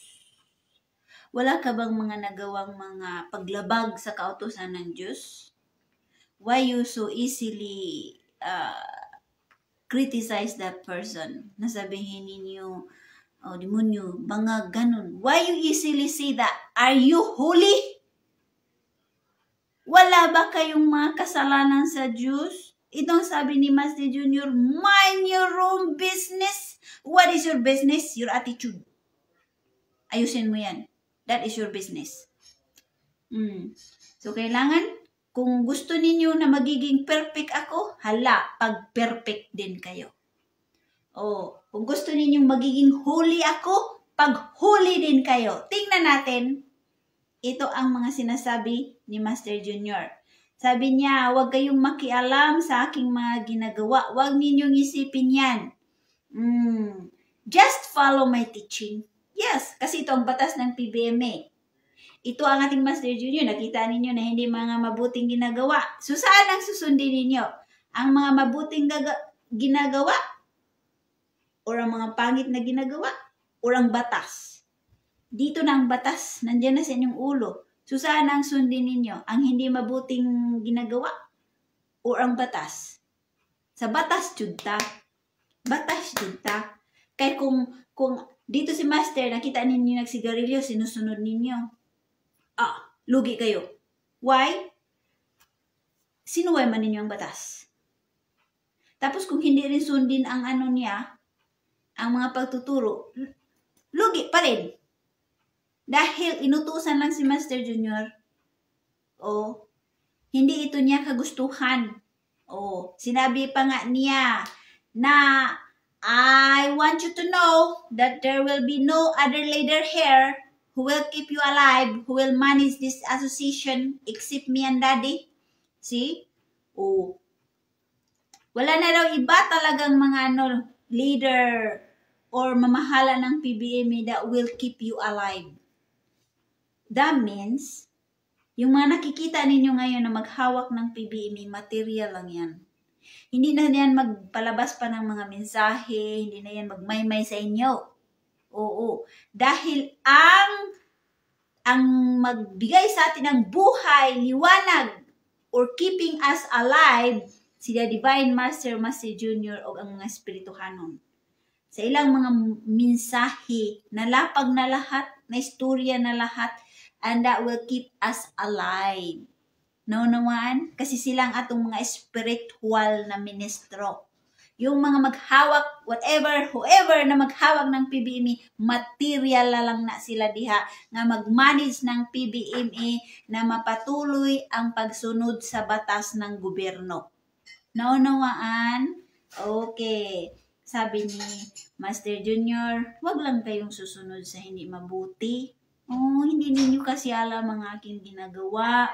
Wala ka bang mga nagawang mga paglabag sa kautusan ng Diyos? Why you so easily criticize that person? Nasabihin ninyo, demonyo, mga ganun. Why you easily say that? Are you holy? Wala ba kayong mga kasalanan sa Diyos? Itong sabi ni Master Junior, mind your own business. What is your business? Your attitude. Ayusin mo yan. That is your business. So, kailangan, kung gusto ninyo na magiging perfect ako, pag-perfect din kayo. Kung gusto ninyong magiging holy ako, pag-holy din kayo. Tingnan natin, ito ang mga sinasabi ni Master Junior. Sabi niya, huwag kayong makialam sa aking mga ginagawa. Huwag ninyong isipin yan. Just follow my teaching. Yes, kasi ito ang batas ng PBMA. Ito ang ating Master Junior. Nakita ninyo na hindi mga mabuting ginagawa. So, saan ang susundin ninyo? Ang mga mabuting ginagawa? O ang mga pangit na ginagawa? O ang batas? Dito na ang batas. Nandiyan na sa inyong ulo. So, saan ang sundin ninyo? Ang hindi mabuting ginagawa? O ang batas? Sa batas, judta. Batas, judta. Kaya kung dito si Master, nakita ninyo nagsigarilyo, sinusunod ninyo. Lugi kayo. Why? Sinuway man ninyo ang batas. Tapos kung hindi rin sundin ang ano niya, ang mga pagtuturo, lugi pa rin. Dahil inutusan lang si Master Junior, hindi ito niya kagustuhan. Sinabi pa nga niya na I want you to know that there will be no other leader here who will keep you alive, who will manage this association except me and Daddy. See? Wala na daw iba talagang mga leader or mamahala ng PBMA that will keep you alive. That means, yung mga nakikita ninyo ngayon na maghawak ng PBMA, material lang yan. Hindi na yan magpalabas pa ng mga mensahe, hindi na yan magmaymay sa inyo. Dahil ang magbigay sa atin ng buhay, liwanag, or keeping us alive, sila Divine Master, Master Junior, o ang mga Espirituhanon. Sa ilang mga mensahe, nalapag na lahat, na istorya na lahat, and that will keep us alive. Naunawaan? Kasi silang atong mga spiritual na ministro. Yung mga maghawak, whoever na maghawak ng PBMA, material lang na sila diha na mag-manage ng PBMA na mapatuloy ang pagsunod sa batas ng gobyerno. Naunawaan? Okay. Sabi ni Master Junior, wag lang kayong susunod sa hindi mabuti. Hindi ninyo kasi alam ang aking ginagawa.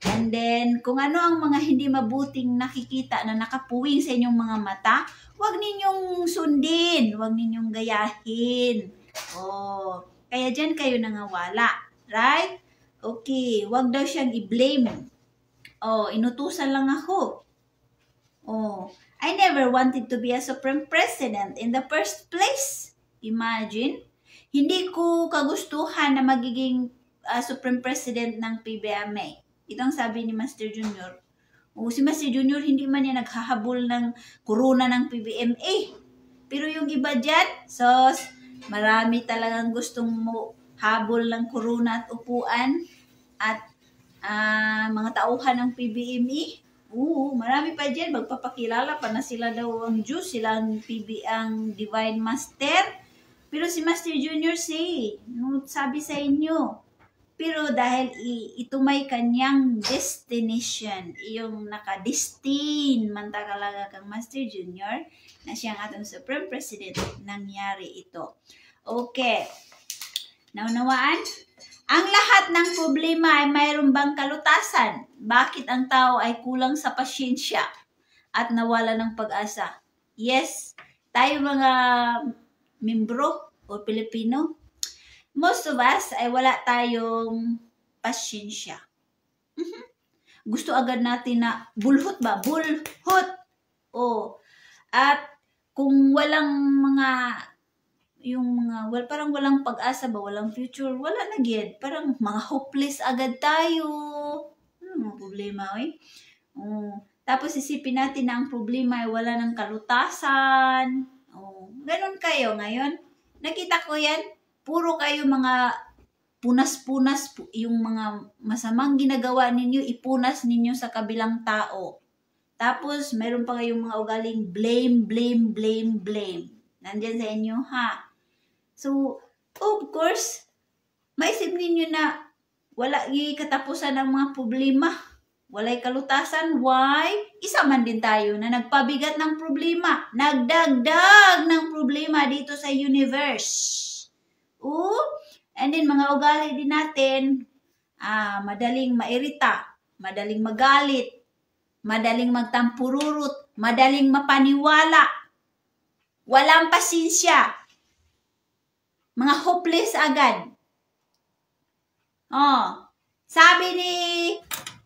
And then, kung ano ang mga hindi mabuting nakikita na nakapuwing sa inyong mga mata, huwag ninyong sundin, huwag ninyong gayahin. Kaya dyan kayo nangawala. Right? Okay, huwag daw siyang i-blame. Inutusan lang ako. I never wanted to be a Supreme President in the first place. Imagine. Hindi ko kagustuhan na magiging Supreme President ng PBMA. Ito ang sabi ni Master Junior. Si Master Junior hindi man niya naghahabol ng corona ng PBMA. Pero yung iba dyan, marami talagang gustong habol ng corona at upuan at mga tauhan ng PBMA. Marami pa dyan. Magpapakilala pa na sila daw ang Diyos, sila ang ang Divine Master. Pero si Master Junior sabi sa inyo. Pero dahil ito may kanyang destination, yung nakadestin man talaga kang Master Junior, na siyang atong Supreme President, nangyari ito. Okay. Naunawaan? Ang lahat ng problema ay mayroon bang kalutasan? Bakit ang tao ay kulang sa pasyensya at nawala ng pag-asa? Yes, tayo mga membro o Pilipino, most of us ay wala tayong pasyensya. Gusto agad natin na bulhot ba? Bulhot! At kung walang parang walang pag-asa ba, walang future, wala na gid. Parang mga hopeless agad tayo. Mga problema, Tapos isipin natin na ang problema ay wala ng kalutasan. Ganon kayo ngayon. Nakita ko yan. Puro kayo mga punas-punas, yung mga masamang ginagawa ninyo, ipunas ninyo sa kabilang tao. Tapos, meron pa kayong mga ugaling blame. Nandyan sa inyo, ha? So, of course, maisip ninyo na wala yung katapusan ng mga problema. Walay kalutasan. Why? Isa man din tayo na nagpabigat ng problema. Nagdagdag ng problema dito sa universe. And then mga ugali din natin, madaling mairita. madaling magalit, madaling magtampururot, madaling mapaniwala, walang pasensya, mga hopeless agad. Sabi ni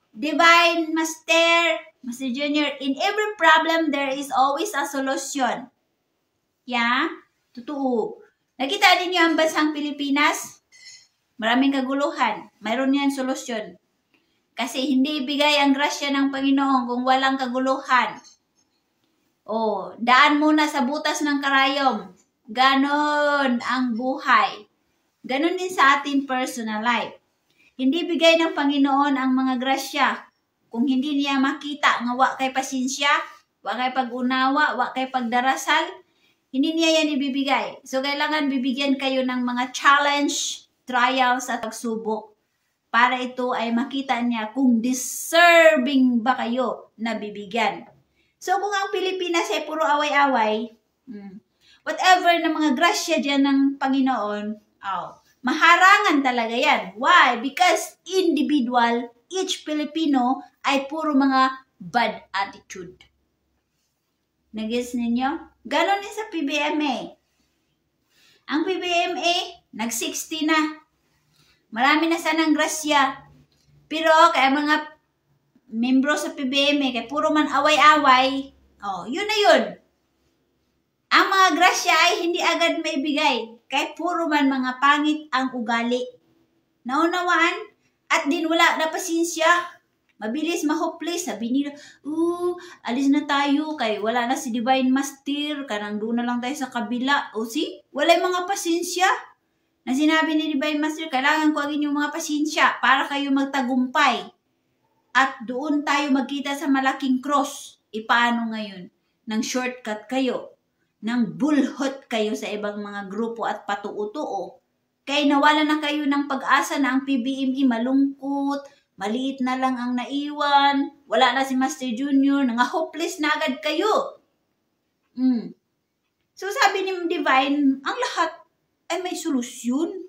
Divine Master Junior, in every problem, there is always a solution. Yeah? Totoo. Nakita ninyo ang bansang Pilipinas? Maraming kaguluhan. Mayroon yan solusyon. Kasi hindi ibigay ang grasya ng Panginoon kung walang kaguluhan. Daan muna sa butas ng karayom. Ganon ang buhay. Ganon din sa ating personal life. Hindi bigay ng Panginoon ang mga grasya kung hindi niya makita nga wa kay pasensya, wa kay pag-unawa, wa kay pagdarasal, hindi niya yan ibibigay. So, kailangan bibigyan kayo ng mga challenge, trials, at pagsubok para ito ay makita niya kung deserving ba kayo na bibigyan. So, kung ang Pilipinas ay puro away-away, whatever na mga grasya dyan ng Panginoon, maharangan talaga yan. Why? Because individual, each Filipino ay puro mga bad attitude. Nag-gets ninyo? Ganon din sa PBMA. Ang PBMA, nag-60 na. Marami na sanang grasya. Pero kaya mga membro sa PBMA, kaya puro man away-away, yun na yun. Ang mga grasya ay hindi agad maibigay. Kaya puro man mga pangit ang ugali. Naunawaan? At din wala na pasensya. Mabilis, ma-hopeless. Sabi nila, alis na tayo. Kaya wala na si Divine Master. Kanang doon na lang tayo sa kabila. See? Wala yung mga pasensya. Na sinabi ni Divine Master, kailangan ko agin yung mga pasensya para kayo magtagumpay. At doon tayo magkita sa malaking cross. Paano ngayon? Nang shortcut kayo. Nang bulhot kayo sa ibang mga grupo at patuo-tuo. Kaya nawala na kayo ng pag-asa na ang PBME malungkot, maliit na lang ang naiwan, wala na si Master Junior, hopeless na agad kayo. So sabi ni Divine, ang lahat ay may solusyon.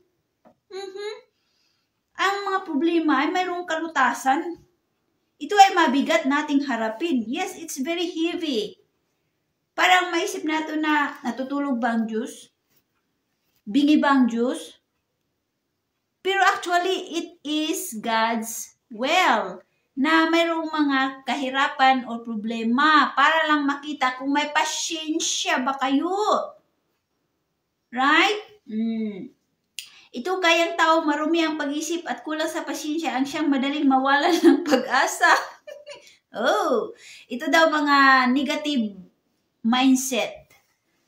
Ang mga problema ay mayroong kalutasan. Ito ay mabigat nating harapin. Yes, it's very heavy. Parang maisip nato na natutulog ba ang Diyos? Bingi ba ang Diyos? Pero actually, it is God's will na mayroong mga kahirapan o problema para lang makita kung may pasyensya ba kayo. Right? Ito kayang tao marumi ang pag-isip at kulang sa pasyensya ang siyang madaling mawalan ng pag-asa. Ito daw mga negative mindset.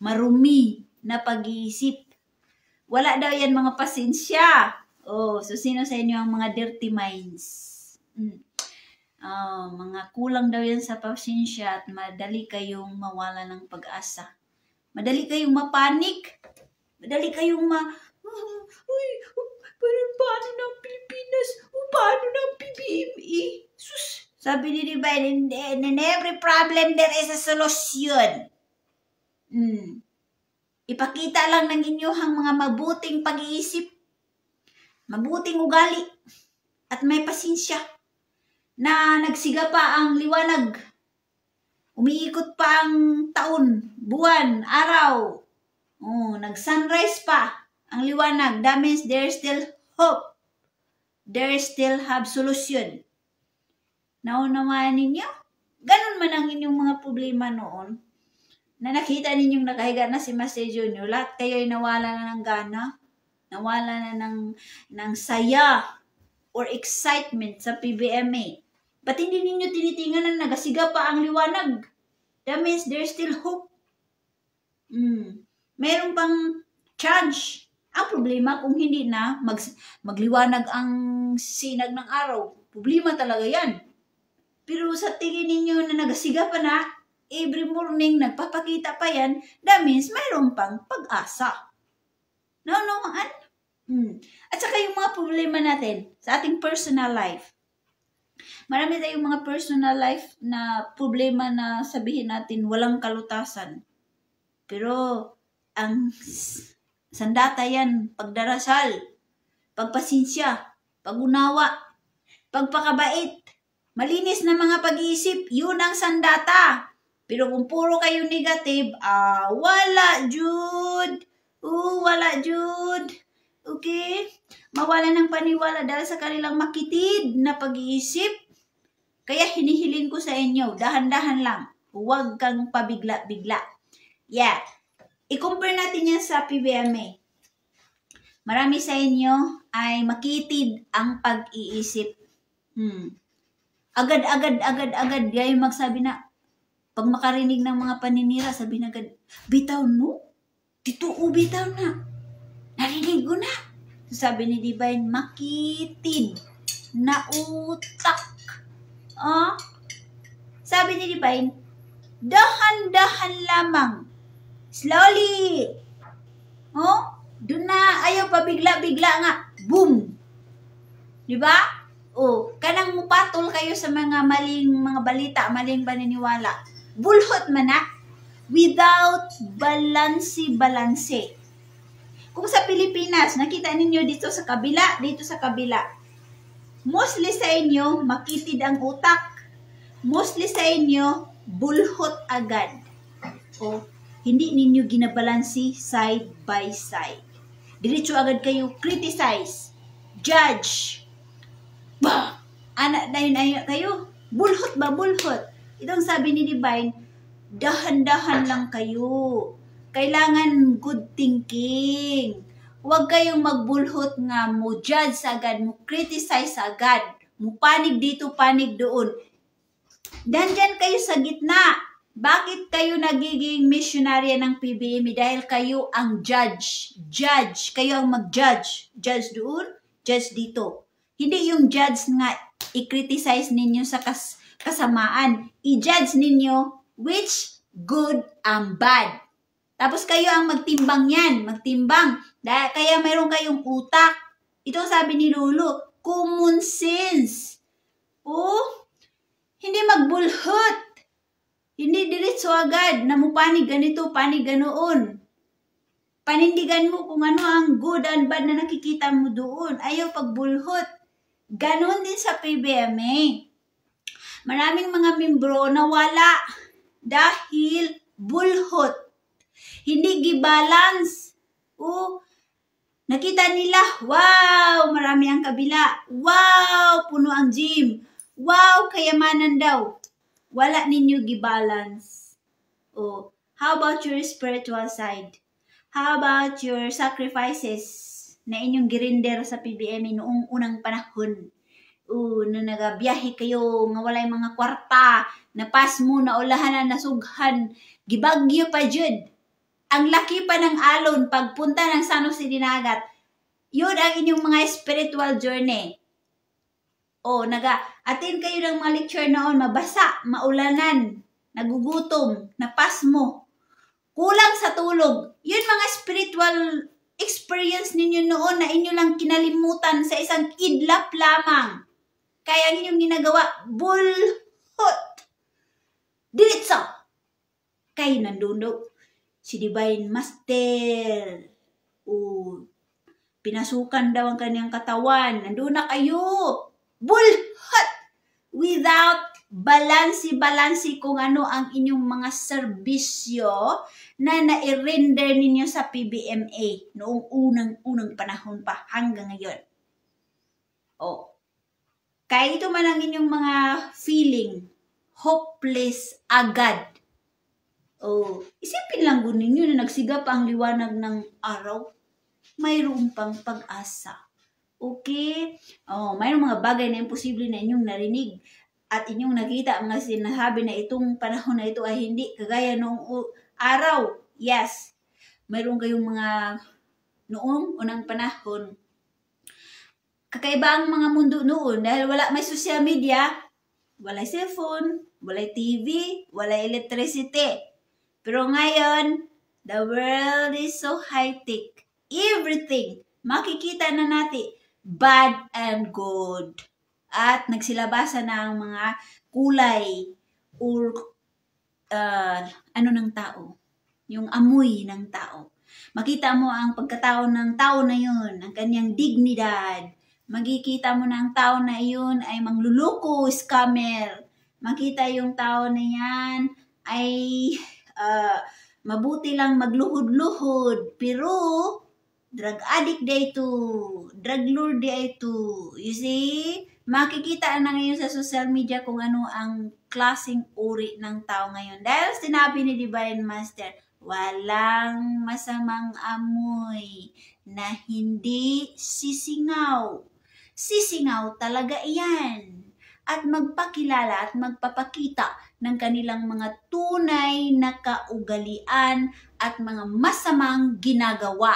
Marumi na pag-iisip. Wala daw yan mga pasensya. So sino sa inyo ang mga dirty minds? Mga kulang daw yan sa pasensya at madali kayong mawala ng pag-asa. Madali kayong mapanik. Madali kayong paano ng Pilipinas? Paano ng PBME? Sus! Sabi ni Divine, in every problem there is a solution. Ipakita lang ng inyong mga mabuting pag-iisip, mabuting ugali, at may pasensya na nagsiga pa ang liwanag. Umiikot pa ang taon, buwan, araw. Nag-sunrise pa ang liwanag. That means there's still hope. There still have solution. Naunawahan ninyo? Ganun man ang inyong mga problema noon. Na nakita ninyong nakahiga na si Master Junior, lahat kayo ay nawala na ng gana, nawala na ng saya or excitement sa PBMA. Ba't hindi ninyo tinitingan na nagasiga pa ang liwanag? That means there's still hope. Meron pang chance. Ang problema kung hindi na magliwanag ang sinag ng araw. Problema talaga yan. Pero sa tingin ninyo na nagasiga pa na, every morning nagpapakita pa yan, that means mayroon pang pag-asa. Naunawaan? At saka yung mga problema natin sa ating personal life. Marami tayong mga personal life na problema na sabihin natin walang kalutasan. Pero ang sandata yan, pagdarasal, pagpasensya, pagunawa, pagpakabait, Malinis na mga pag-iisip, yun ang sandata. Pero kung puro kayo negative, wala, Jude. Wala, Jude. Okay? Mawala ng paniwala dahil sa kanilang makitid na pag-iisip. Kaya hinihiling ko sa inyo, dahan-dahan lang. Huwag kang pabigla-bigla. Yeah. I-compare natin yan sa PBMA. Marami sa inyo ay makitid ang pag-iisip. Agad. Gaya magsabi na, pag makarinig ng mga paninira, sabi na agad, bitaw no? Tituo bitaw na. Narinig ko na. Sabi ni Divine, makitid na utak. Sabi ni Divine, dahan-dahan lamang. Slowly. Doon na, ayaw pa bigla-bigla nga. Boom. Diba? Kanang mupatol kayo sa mga maling mga balita, maling paniniwala. Bulhot man na. Without balanse. Kung sa Pilipinas, nakita ninyo dito sa kabila, mostly sa inyo, makitid ang utak. Mostly sa inyo, bulhot agad. Hindi ninyo ginabalansi side by side. Diretso agad kayo criticize, judge. Anak na yun kayo. Bulhot. Itong sabi ni Divine, dahan-dahan lang kayo. Kailangan good thinking. Huwag kayong magbulhot nga mo judge agad, mo criticize agad, mo panig dito, panig doon. Dandyan kayo sa gitna. Bakit kayo nagiging missionary ng PBMA? Dahil kayo ang judge. Kayo ang mag-judge. Judge doon, judge dito. Hindi yung judge nga i-criticize ninyo sa kasamaan. I-judge ninyo which good and bad. Tapos kayo ang magtimbang yan. Kaya mayroon kayong utak. Ito sabi ni Lulu, common sense. Hindi magbulhot. Hindi diretso agad na mo panig ganito, panig ganoon. Panindigan mo kung ano ang good and bad na nakikita mo doon. Ayaw pagbulhot. Ganon din sa PBMA. Maraming mga membro nawala dahil bulhot. Hindi gibalance. Nakita nila, wow, marami ang kabila. Wow, puno ang gym. Wow, kayamanan daw. Wala ninyo gibalance. How about your spiritual side? How about your sacrifices na inyong girinder sa PBMA noong unang panahon? Na nagabiyahe kayo, nga walay mga kwarta, napas mo, naulahan na nasughan, gibagyo pa jud. Ang laki pa ng alon pagpunta ng San Jose Dinagat. Yun ang inyong mga spiritual journey. Naga-attend kayo ng mga lecture noon, mabasa, maulanan, nagugutom, napas mo. Kulang sa tulog. Yun mga spiritual experience ninyo noon na inyo lang kinalimutan sa isang idlap lamang. Kaya ang inyong ginagawa, bulhot. Diretso. Kayo nandundo. Si Divine Master. Pinasukan daw ang kanyang katawan. Nandun na kayo. Bulhot. Without balansi kung ano ang inyong mga serbisyo na nai-render ninyo sa PBMA noong unang panahon pa hanggang ngayon. Kaya ito man ang inyong mga feeling, hopeless agad. Isipin lang po ninyo na nagsiga pa ang liwanag ng araw, mayroon pang pag-asa. Okay? Mayroong mga bagay na imposible na inyong narinig at inyong nakita mga sinasabi na itong panahon na ito ay hindi kagaya noong araw. Yes. Mayroon kayong mga noong unang panahon. Kakaiba ang mga mundo noon dahil wala may social media, walay cellphone, walay TV, walay electricity. Pero ngayon, the world is so high-tech. Everything, makikita na natin, bad and good. At nagsilabasan na ang mga kulay or ng tao. Yung amoy ng tao. Makita mo ang pagkatao ng tao na yun, ang kanyang dignidad. Makikita mo na ang tao na iyon ay mangluluko, scammer. Makita yung tao na yan ay mabuti lang magluhod-luhod. Pero, drug addict day to, drug lord day to. You see? Makikita na ngayon sa social media kung ano ang klaseng uri ng tao ngayon. Dahil sinabi ni Divine Master, walang masamang amoy na hindi sisingaw. Sisingaw talaga iyan. At magpakilala at magpapakita ng kanilang mga tunay na kaugalian at mga masamang ginagawa.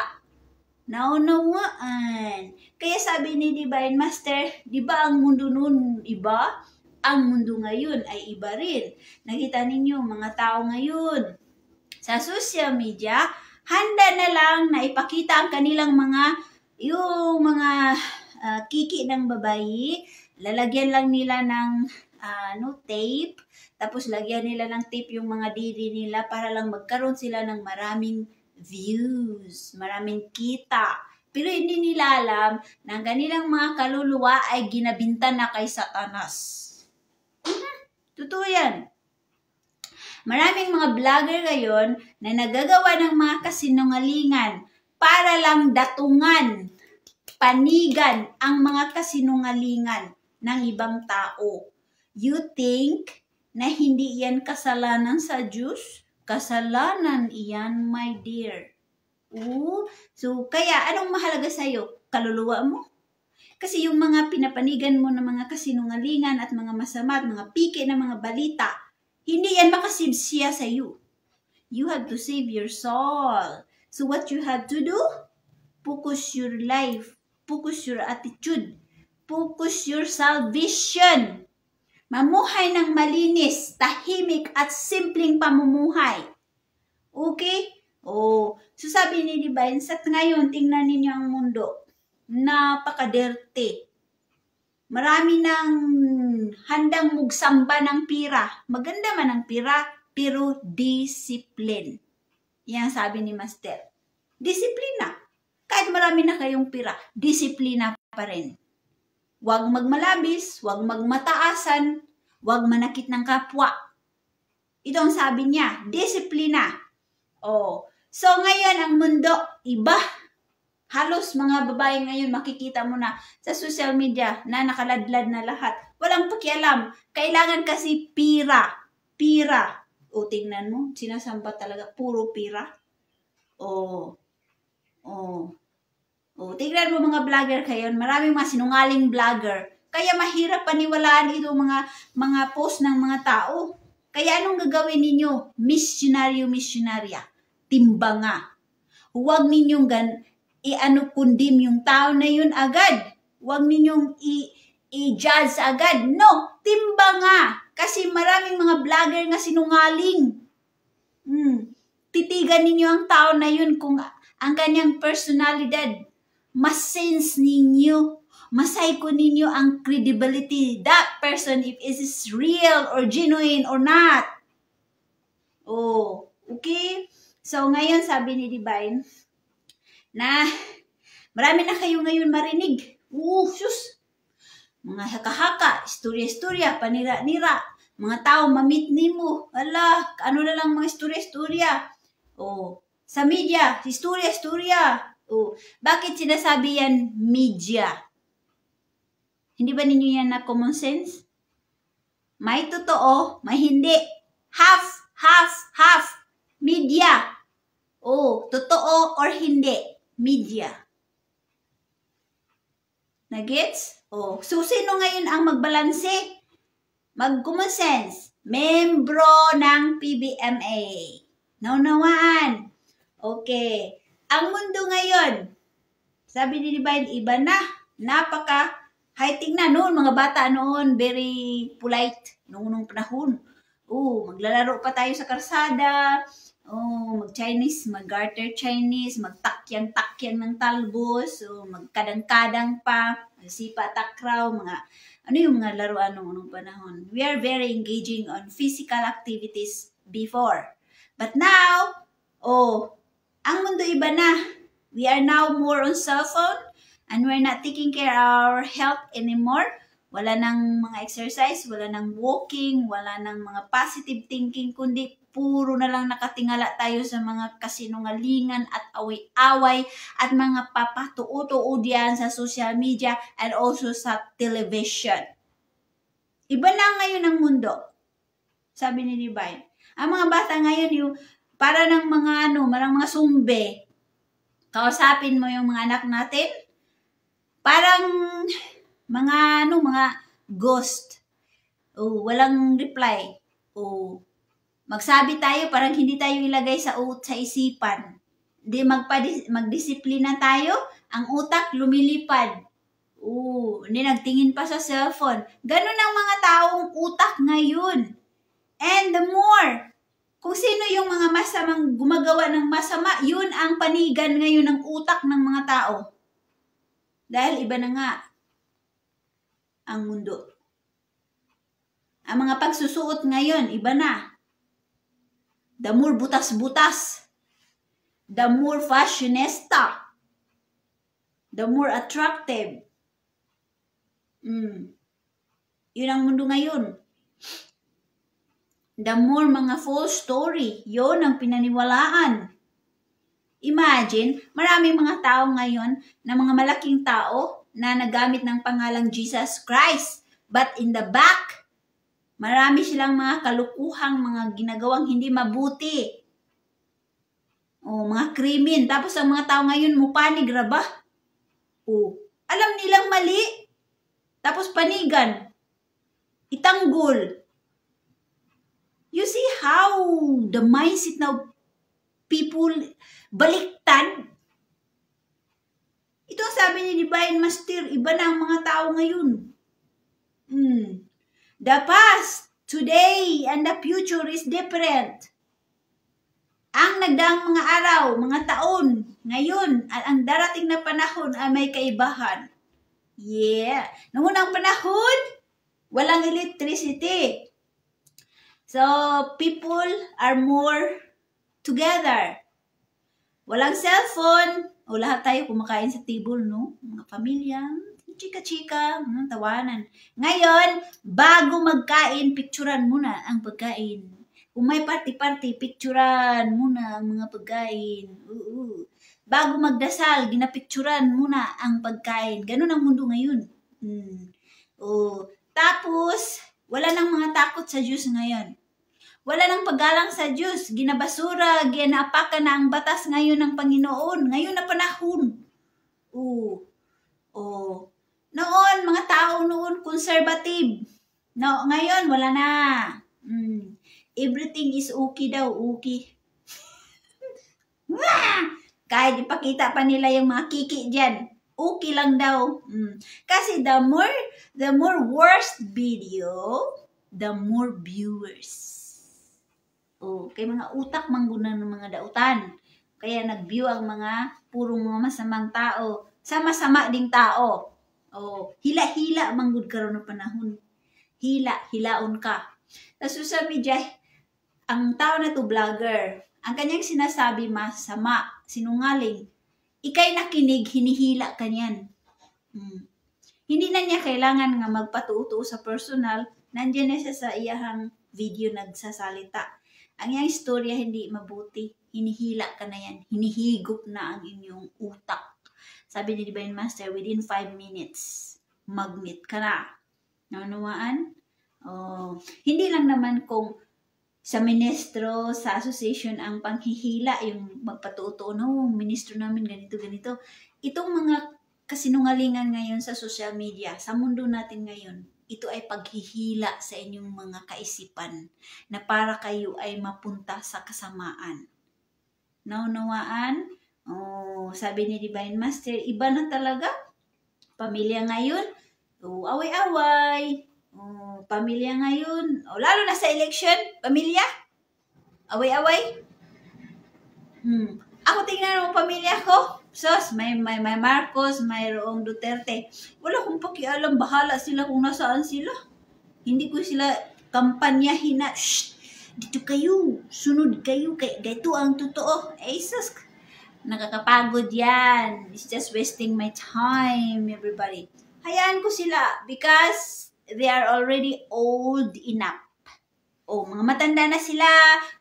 Naunawaan. Kaya sabi ni Divine Master, di ba ang mundo noon iba? Ang mundo ngayon ay iba rin. Nakita ninyo mga tao ngayon sa social media, handa na lang na ipakita ang kanilang mga kiki ng babae. Lalagyan lang nila ng tape. Tapos lagyan nila ng tape yung mga diri nila para lang magkaroon sila ng maraming views, maraming kita. Pero hindi nila alam na ang kanilang mga kaluluwa ay ginabinta na kay Satanas. Totoo yan. Maraming mga vlogger ngayon na nagagawa ng mga kasinungalingan para lang datungan, panigan ang mga kasinungalingan ng ibang tao. You think na hindi yan kasalanan sa Diyos? Kasalanan iyan, my dear. So, kaya anong mahalaga sa'yo? Kaluluwa mo? Kasi yung mga pinapanigan mo ng mga kasinungalingan at mga masama at mga piki na mga balita, hindi yan makasibsiya sa iyo. You have to save your soul. So what you have to do? Focus your life. Focus your attitude. Focus your salvation. Mamuhay ng malinis, tahimik at simpleng pamumuhay. Okay? So sabi ni Divine, sa ngayon, tingnan ninyo ang mundo. Napakaderte. Marami nang handang mugsamba ng pira. Maganda man ang pira, pero discipline. Yan sabi ni Master. Disiplina. Kahit marami na kayong pira, disiplina pa rin. Huwag magmalabis, huwag magmataasan, huwag manakit ng kapwa. Ito ang sabi niya, disiplina. So ngayon ang mundo, iba. Halos mga babae ngayon makikita mo na sa social media na nakaladlad na lahat. Walang pakialam. Kailangan kasi pira. Pira. Tingnan mo, sinasamba talaga. Puro pira. Tingnan mo mga vlogger kayo. Maraming mga sinungaling vlogger. Kaya mahirap paniwalaan ito mga post ng mga tao. Kaya anong gagawin ninyo? Misyonarya. Timbanga. Huwag ninyong i-condemn yung tao na yun agad. Huwag ninyong i-judge agad. No, timbanga. Kasi maraming mga vlogger nga sinungaling. Titigan ninyo ang tao na yun kung ang kanyang personalidad. Mas-sense ninyo. Masayko ninyo ang credibility. That person, if it is real or genuine or not. Okay? So, ngayon sabi ni Divine, na marami na kayo ngayon marinig. Sus! Mga haka-haka, istorya-istorya, panira-nira. Mga tao, mamit nimo. Ano na lang mga istorya-istorya. Sa media, istorya-istorya. Bakit sinasabi yan media? Hindi ba ninyo yan na common sense? May totoo, may hindi. Half. Media. Totoo or hindi. Media. Nagets? So, sino ngayon ang magbalanse? Mag-common sense. Membro ng PBMA. Naunawaan. Okay. Ang mundo ngayon, sabi ni Divine, iba na. High-tech na noon. Mga bata noon, very polite. Noong panahon. Maglalaro pa tayo sa karsada. Mag-Chinese, mag-garter Chinese, magtakyang-takyang ng talbos, magkadang-kadang pa, sipa takraw, yung mga laruan noong panahon. We are very engaging on physical activities before. But now, ang mundo iba na. We are now more on cellphone. And we're not taking care of our health anymore. Wala nang mga exercise, wala nang walking, wala nang mga positive thinking, kundi puro na lang nakatingala tayo sa mga kasinungalingan at away-away at mga papatuo-tuo diyan sa social media and also sa television. Iba na ngayon ang mundo. Sabi ni Divine. Ang mga bata ngayon yung para ng mga marang mga sumbe. Kausapin mo yung mga anak natin. Parang mga ghost. Walang reply. Magsabi tayo parang hindi tayo ilagay sa isipan. Di magdisiplina tayo, ang utak lumilipad. Hindi nagtingin pa sa cellphone. Ganun ang mga taong utak ngayon. And the more, kung sino yung mga masamang gumagawa ng masama, yun ang panigan ngayon ng utak ng mga tao. Dahil iba na nga ang mundo. Ang mga pagsusuot ngayon, iba na. The more butas-butas. The more fashionista. The more attractive. Yun ang mundo ngayon. The more mga false story. Yun ang pinaniwalaan. Imagine, maraming mga tao ngayon na mga malaking tao na nagamit ng pangalang Jesus Christ. But in the back, marami silang mga kalukuhang mga ginagawang hindi mabuti. Mga krimen. Tapos ang mga tao ngayon mupanig raba. Alam nilang mali. Tapos panigan. Itanggol. You see how the mindset now people baliktad? Ito ang sabi ni Divine Master, iba na ang mga tao ngayon. The past, today, and the future is different. Ang nagdaang mga araw, mga taon, ngayon, at ang darating na panahon ay may kaibahan. Yeah. Noong unang panahon, walang electricity. So, people are more together. Walang cellphone. Lahat tayo kumakain sa table, no? Mga pamilya, chika-chika, tawanan. Ngayon, bago magkain, picturean muna ang pagkain. Kung may party-party, picturean muna ang mga pagkain. Bago magdasal, ginapicturean muna ang pagkain. Ganun ang mundo ngayon. Tapos, wala nang mga takot sa Diyos ngayon. Wala nang paggalang sa Diyos. Ginabasura, ginapakan na ang batas ngayon ng Panginoon. Ngayon na panahon. Noon, mga tao noon, conservative. No, ngayon, wala na. Everything is okay daw, okay. Kahit ipakita pa nila yung mga kiki dyan, okay lang daw. Kasi the more worst video, the more viewers. Kaya mga utak mangguna ng mga dautan. Kaya nag-view ang mga purong mga masamang tao. Sama-sama ding tao. Hila-hila manggud karon ng panahon. Hilaon ka. Tapos sa media, ang tao na to vlogger, ang kanyang sinasabi masama, sinungaling, ikay nakinig, hinihila ka niyan. Hindi na niya kailangan nga magpatuto sa personal, nandiyan na siya sa iyahang video nagsasalita. Ang iyang istorya hindi mabuti, hinihila ka na yan, hinihigop na ang inyong utak. Sabi ni Divine Master, within 5 minutes, mag-meet ka na. Naunawaan? Hindi lang naman kung sa ministro, sa association ang panghihila, yung magpatuto, ministro namin ganito. Itong mga kasinungalingan ngayon sa social media, sa mundo natin ngayon, ito ay paghihila sa inyong mga kaisipan na para kayo ay mapunta sa kasamaan. Naunawaan? Sabi ni Divine Master, iba na talaga. Pamilya ngayon, away-away. Pamilya ngayon, lalo na sa election, pamilya, away-away. Ako tingnan mo pamilya ko, may Marcos, mayroong Duterte. Wala kong pakialam, bahala sila kung nasaan sila. Hindi ko sila kampanyahin na, dito kayo, sunod kayo, ganito ang totoo. Sus, Nakakapagod yan. It's just wasting my time, everybody. Hayaan ko sila because they are already old enough. Mga matanda na sila,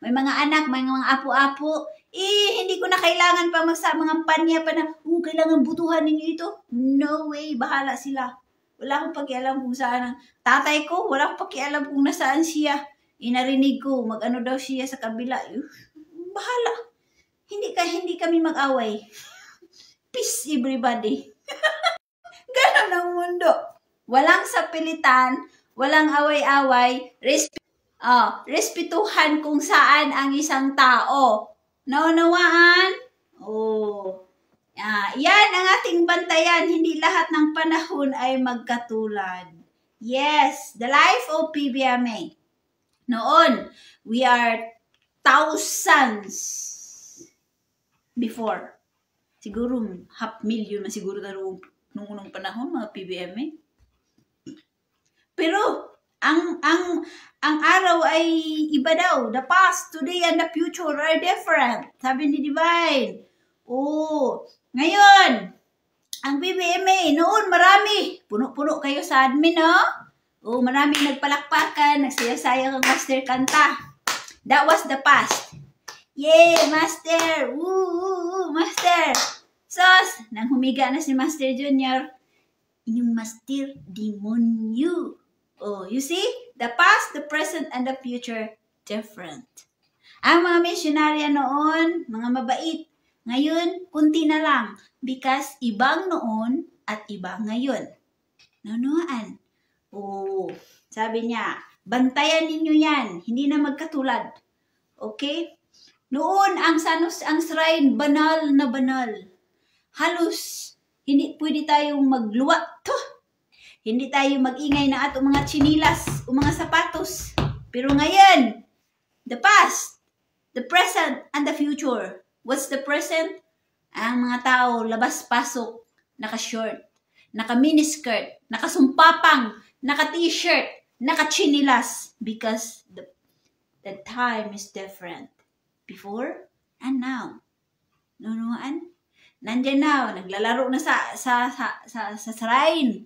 may mga anak, may mga apo-apo. Hindi ko na kailangan pa mga panya pa na, kailangan butuhan ninyo ito. No way, bahala sila. Wala akong pakialam kung saan ang tatay ko, wala akong pakialam kung nasaan siya. Inarinig ko, mag-ano daw siya sa kabila. Bahala. Hindi kami mag-away. Peace, everybody. Ganon ang mundo. Walang sapilitan, walang away-away, respetuhan kung saan ang isang tao. Naunawaan? Yan ang ating bantayan. Hindi lahat ng panahon ay magkatulad. Yes, the life of PBMA. Noon, we are thousands before. Siguro 500,000 na siguro nung unang panahon, mga PBMA. Pero, ang araw ay iba daw. The past, today, and the future are different. Sabi ni Divine. Ngayon, ang PBMA, noon marami. Puno-puno kayo sa admin, no? Maraming nagpalakpakan, nagsaya-saya kang master kanta. That was the past. Yay, master! Master! Sos, nang humiga na si Master Junior, inyong master, demonyo. You see? The past, the present, and the future, different. Ang mga misyonarya noon, mga mabait. Ngayon, kunti na lang. Because ibang noon at ibang ngayon. Nanuhaan. Sabi niya, bantayan ninyo yan. Hindi na magkatulad. Okay? Noon, ang shrine, banal na banal. Halos, hindi pwede tayong magluwa. Hindi tayo mag-ingay na atong mga chinilas o mga sapatos. Pero ngayon, the past, the present, and the future. What's the present? Ang mga tao, labas-pasok, naka-short, naka-miniskirt, nakasumpapang, naka-t-shirt, naka-chinilas. Because the time is different. Before and now. Nunuan? Nandiyan na, naglalaro na sa shrine.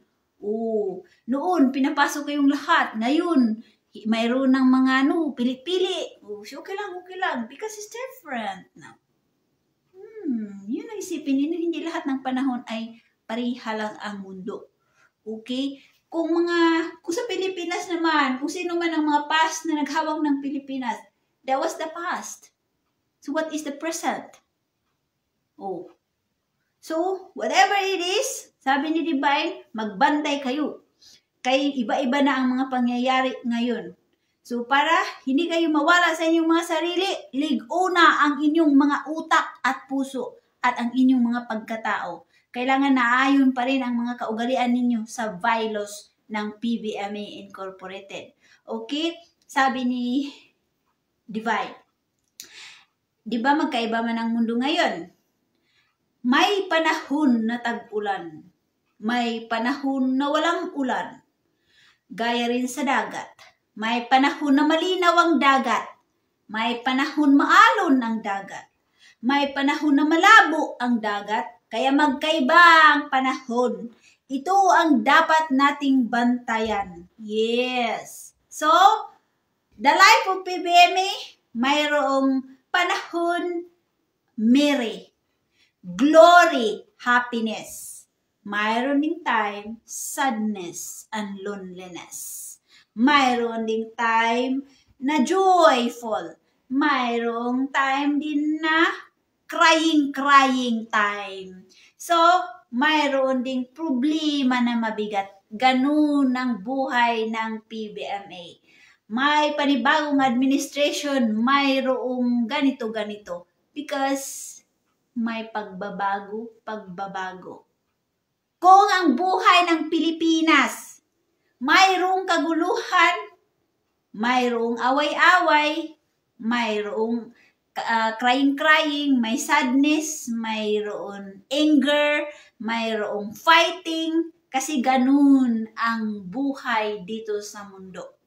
Noon, pinapasok kayong lahat. Ngayon, mayroon ng mga pili-pili. Okay lang. Because it's different now. Yun ang isipin ninyo, hindi lahat ng panahon ay pariha lang ang mundo. Okay? Kung sa Pilipinas naman, kung sino man ang mga past na naghawak ng Pilipinas, that was the past. So what is the present? So, whatever it is, sabi ni Divine, magbantay kayo. Kay iba-iba na ang mga pangyayari ngayon. So, para hindi kayo mawala sa inyong mga sarili, ligo na ang inyong mga utak at puso at ang inyong mga pagkatao. Kailangan naayon pa rin ang mga kaugalian ninyo sa bylaws ng PBMA Incorporated. Okay? Sabi ni Divine. Di ba magkaiba man ang mundo ngayon? May panahon na tag-ulan. May panahon na walang ulan. Gaya rin sa dagat. May panahon na malinaw ang dagat. May panahon maalon ang dagat. May panahon na malabo ang dagat. Kaya magkaiba ang panahon. Ito ang dapat nating bantayan. Yes. So, the life of PBMA, mayroong panahon, merry, glory, happiness. Mayroon ding time, sadness and loneliness. Mayroon ding time na joyful. Mayroong time din na crying time. So, mayroon ding problema na mabigat. Ganun ang buhay ng PBMA. May panibagong administration, mayroong ganito. Because may pagbabago. Kung ang buhay ng Pilipinas, mayroong kaguluhan, mayroong away-away, mayroong crying, may sadness, mayroon anger, mayroong fighting, kasi ganun ang buhay dito sa mundo.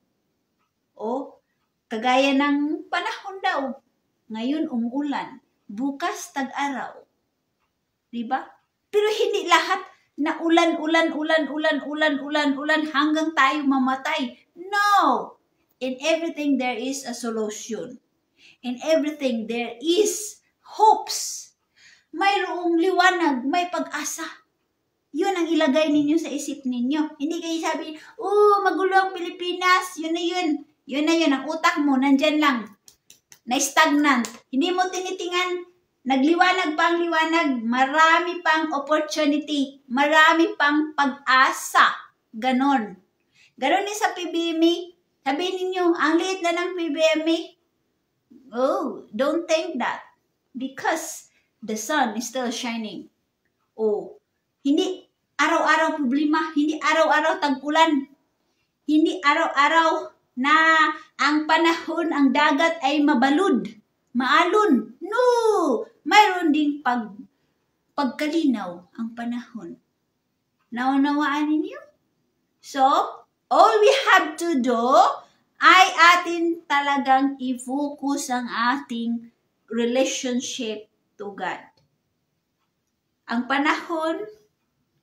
Kagaya ng panahon daw, ngayon umuulan, bukas tag-araw. Diba? Pero hindi lahat na ulan hanggang tayo mamatay. No! In everything there is a solution. In everything there is hopes. Mayroong liwanag, may pag-asa. Yun ang ilagay ninyo sa isip ninyo. Hindi kayo sabi, magulo ang Pilipinas, yun na yun. Yun na yun, ang utak mo, nandyan lang. Na-stagnant. Hindi mo tinitingan, nagliwanag pa ang liwanag, marami pang opportunity, marami pang pag-asa. Ganon. Ganon din sa PBMA. Sabihin ninyo, ang liit na ng PBMA. Oh, don't think that. Because the sun is still shining. Oh, hindi araw-araw problema, hindi araw-araw tag-ulan, hindi araw-araw na ang panahon, ang dagat ay mabalud, maalon. No! Mayroon ding pagkalinaw ang panahon. Naunawaan ninyo? So, all we have to do ay atin talagang i-focus ang ating relationship to God. Ang panahon,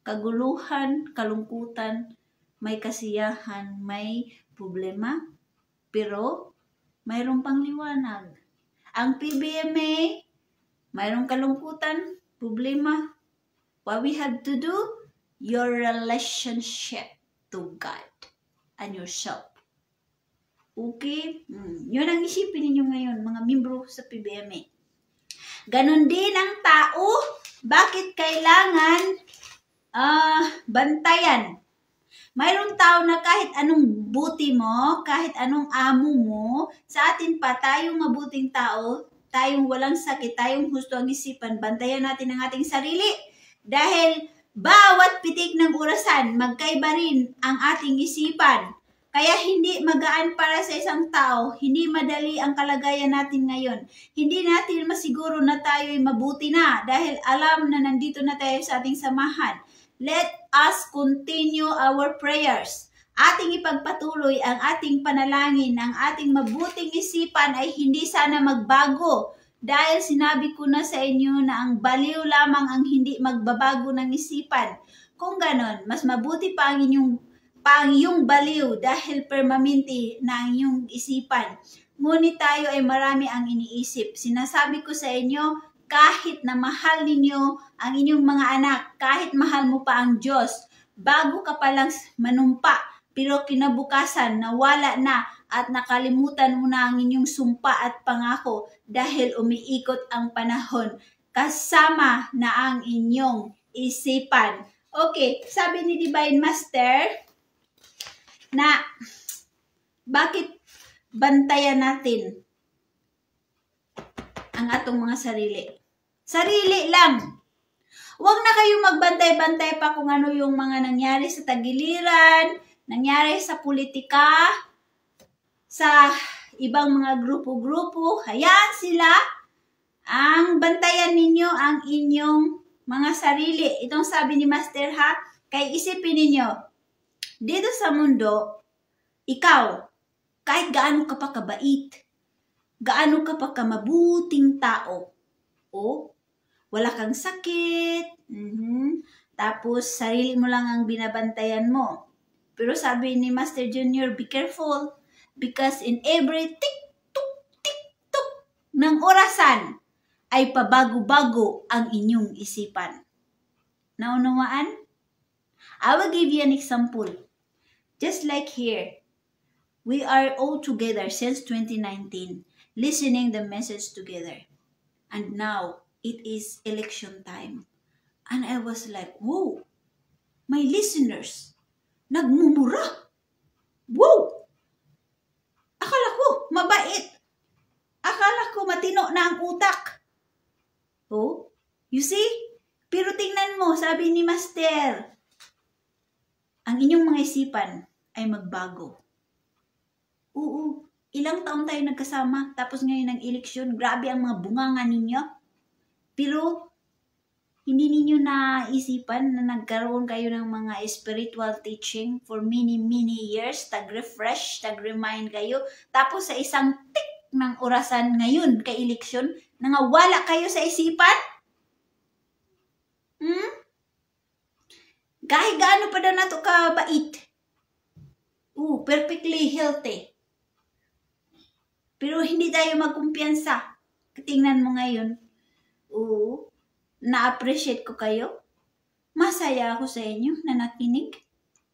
kaguluhan, kalungkutan, may kasiyahan, may problema, pero mayroong pangliwanag. Ang PBMA, mayroong kalungkutan, problema. What we have to do, your relationship to God and yourself. Okay? Yun ang isipin ninyo ngayon, mga membro sa PBMA. Ganon din ang tao. Bakit kailangan bantayan? Mayroong tao na kahit anong buti mo, kahit anong amo mo, sa atin pa, tayong mabuting tao, tayong walang sakit, tayong husto ang isipan, bantayan natin ang ating sarili. Dahil bawat pitik ng orasan, magkaiba rin ang ating isipan. Kaya hindi magaan para sa isang tao, hindi madali ang kalagayan natin ngayon. Hindi natin masiguro na tayo ay mabuti na dahil alam na nandito na tayo sa ating samahan. Let us continue our prayers. Ating ipagpatuloy ang ating panalangin, ang ating mabuting isipan ay hindi sana magbago. Dahil sinabi ko na sa inyo na ang baliw lamang ang hindi magbabago ng isipan. Kung ganon, mas mabuti pa ang iyong baliw dahil permanente na ang iyong isipan. Ngunit tayo ay marami ang iniisip. Sinasabi ko sa inyo, kahit na mahal ninyo ang inyong mga anak, kahit mahal mo pa ang Diyos, bago ka palang manumpa, pero kinabukasan nawala na at nakalimutan mo na ang inyong sumpa at pangako dahil umiikot ang panahon, kasama na ang inyong isipan. Okay, sabi ni Divine Master, na bakit bantayan natin ang atong mga sarili. Sarili lang. Huwag na kayong magbantay-bantay pa kung ano yung mga nangyari sa tagiliran, nangyari sa politika, sa ibang mga grupo-grupo. Hayaan sila. Ang bantayan ninyo ang inyong mga sarili. Itong sabi ni Master ha, kay isipin ninyo, dito sa mundo, ikaw, kahit gaano ka pa kabait, gaano ka pa kamabuting tao, wala kang sakit, tapos sarili mo lang ang binabantayan mo. Pero sabi ni Master Junior, be careful, because in every tik-tuk ng orasan, ay pabago-bago ang inyong isipan. Naunawaan? I will give you an example. Just like here, we are all together since 2019, listening the message together. And now, it is election time. And I was like, whoa, my listeners, nagmumura. Whoa! Akala ko, mabait. Akala ko, matino na ang utak. Oh, you see? Pero tingnan mo, sabi ni Master, ang inyong mga isipan ay magbago. Oo, ilang taon tayo nagkasama, tapos ngayon ng eleksyon, grabe ang mga bunganga ninyo. Pero, hindi ninyo naisipan na nagkaroon kayo ng mga spiritual teaching for many years, tag-refresh, tag-remind kayo. Tapos sa isang tik ng orasan ngayon kay eleksyon, nangawala kayo sa isipan? Kahit gaano pa daw nato kabait. Perfectly healthy. Pero hindi tayo magkumpiyansa. Tingnan mo ngayon. Na-appreciate ko kayo. Masaya ako sa inyo na nakinig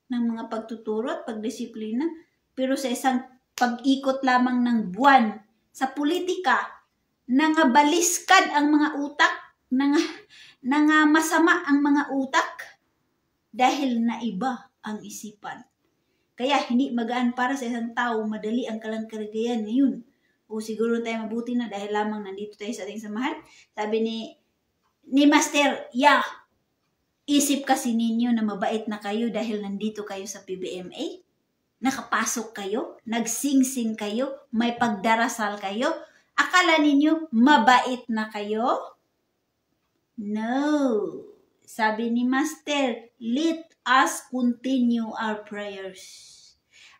ng mga pagtuturo at pagdisiplina. Pero sa isang pag-ikot lamang ng buwan sa politika, nangabaliskad ang mga utak, masama ang mga utak dahil naiba ang isipan. Kaya hindi magaan para sa isang tao, madali ang kalangkaragayan ngayon. Siguro tayo mabuti na dahil lamang nandito tayo sa ating samahan. Sabi ni Master, isip kasi ninyo na mabait na kayo dahil nandito kayo sa PBMA. Nakapasok kayo, nagsingsing kayo, may pagdarasal kayo. Akala ninyo mabait na kayo? No. Sabi ni Master, let us continue our prayers.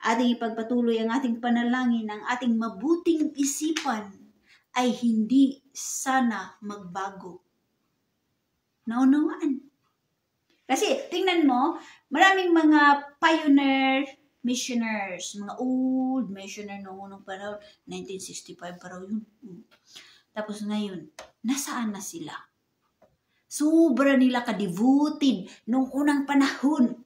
Ating ipagpatuloy ang ating panalangin, ang ating mabuting isipan ay hindi sana magbago. Naunawaan. Kasi tingnan mo, maraming mga pioneer missioners, mga old missionary noong unang panahon, 1965 pa raw yun. Tapos ngayon, nasaan na sila? Sobra nila ka-devoted noong unang panahon.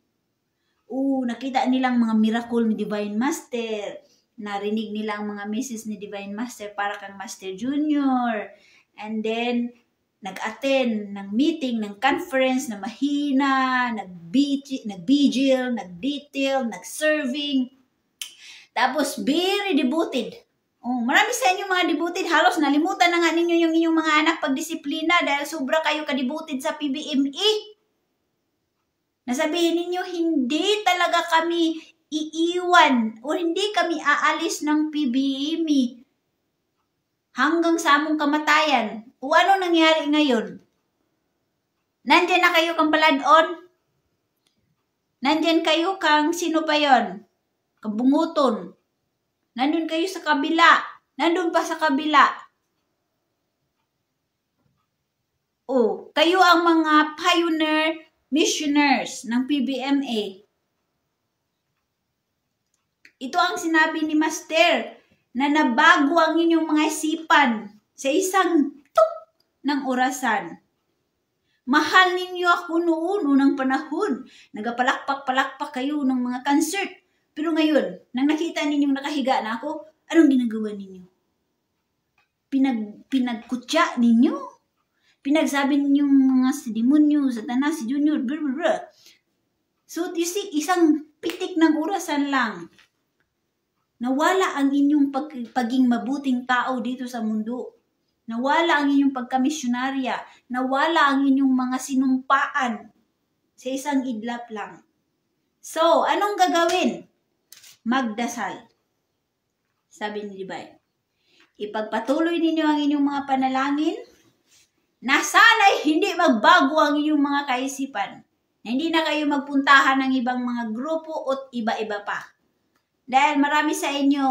Nakita nilang mga miracle ni Divine Master. Narinig nila ang mga messages ni Divine Master para kang Master Junior. And then, nag-attend ng meeting, ng conference na mahina, nag-vigil, nag-detail, nag-serving. Tapos, very devoted. Marami sa inyo mga devoted, halos nalimutan na nga ninyo yung inyong mga anak pagdisiplina dahil sobra kayo ka-devoted sa PBMA. Nasabihin ninyo, hindi talaga kami iiwan o hindi kami aalis ng PBMA hanggang sa among kamatayan. Ano nangyari ngayon? Nandyan na kayo kang baladon? Nandyan kayo kang sino pa yon? Kabunguton. Nandun kayo sa kabila. Nandun pa sa kabila. Kayo ang mga pioneer missioners ng PBMA. Ito ang sinabi ni Master na nabago ang inyong mga isipan sa isang tuk ng orasan. Mahal ninyo ako noon, unang panahon. Nagapalakpak-palakpak kayo ng mga concert. Pero ngayon, nang nakita ninyong nakahiga na ako, anong ginagawa ninyo? Pinagkutya ninyo? Pinagsabi ninyong mga si demonyo, Satanas, si Junior, blablabla. So, you see, isang pitik ng orasan lang. Nawala ang inyong pagiging mabuting tao dito sa mundo. Nawala ang inyong pagkamisyonarya. Nawala ang inyong mga sinumpaan sa isang idlap lang. So, anong gagawin? Magdasal. Sabi ni Divine. Ipagpatuloy ninyo ang inyong mga panalangin na sana'y hindi magbago ang inyong mga kaisipan. Na hindi na kayo magpuntahan ng ibang mga grupo at iba-iba pa. Dahil marami sa inyo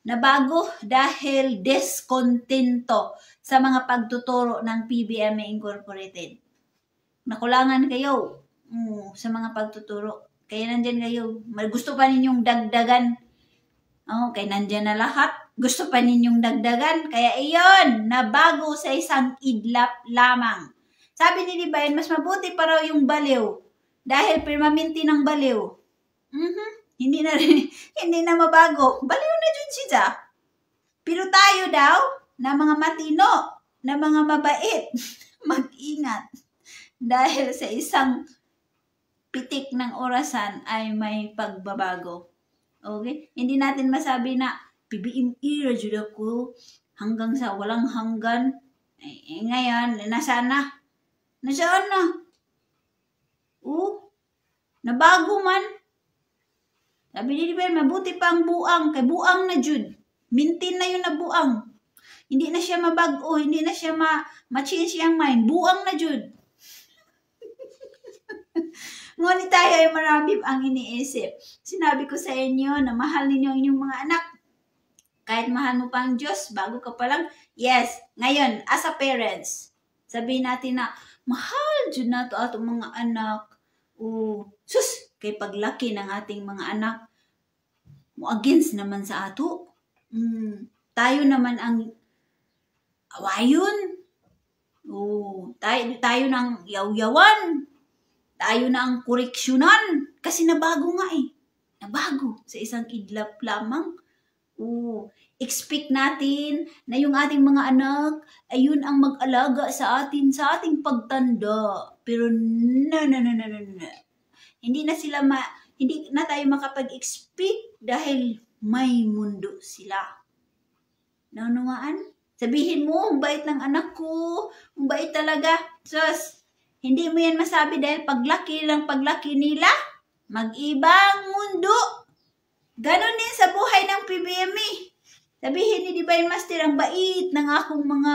na bago dahil deskontento sa mga pagtuturo ng PBMA Incorporated. Nakulangan kayo sa mga pagtuturo. Kaya nandyan kayo. Gusto pa ninyong dagdagan. Kaya nandyan na lahat. Gusto pa ninyong dagdagan. Kaya iyon, nabago sa isang idlap lamang. Sabi ni Divine, mas mabuti pa raw yung baliw. Dahil permanente ng baliw. Hindi na mabago. Baliw na dyan siya. Pero tayo daw, na mga matino, na mga mabait, mag-ingat. Dahil sa isang pitik ng orasan ay may pagbabago. Okay? Hindi natin masabi na PBMA, radyo ako, hanggang sa walang hanggan. Ngayon, nasaan na? Nasaan na? Nabago man. Sabi ni Divine, mabuti pa ang buang. Kay buang na jud. Mintin na yun na buang. Hindi na siya mabago. Hindi na siya ma-change yung mind. Buang na jud. Ngunit tayo ay marami ang iniisip. Sinabi ko sa inyo na mahal ninyo ang inyong mga anak. Kahit mahal mo pa ang Diyos, bago ka pa lang. Yes, ngayon, as a parents, Sabihin natin na, mahal dyan na to atong mga anak. Sus, kay paglaki ng ating mga anak, mo against naman sa ato. Tayo naman ang awayon. Tayo ng yaw-yawan. Tayo na ang koreksyonan. Kasi nabago nga eh. Nabago sa isang kidlap lamang. Expect natin na yung ating mga anak ayun ang mag-alaga sa atin, sa ating pagtanda. Pero no. Hindi na tayo makapag-expect dahil may mundo sila. Naunawaan? Sabihin mo, ang bait ng anak ko, ang bait talaga. Sus, hindi mo yan masabi dahil paglaki nila, mag-ibang mundo. Ganon din sa buhay ng PBME. Sabihin ni Divine Master, ang bait ng akong mga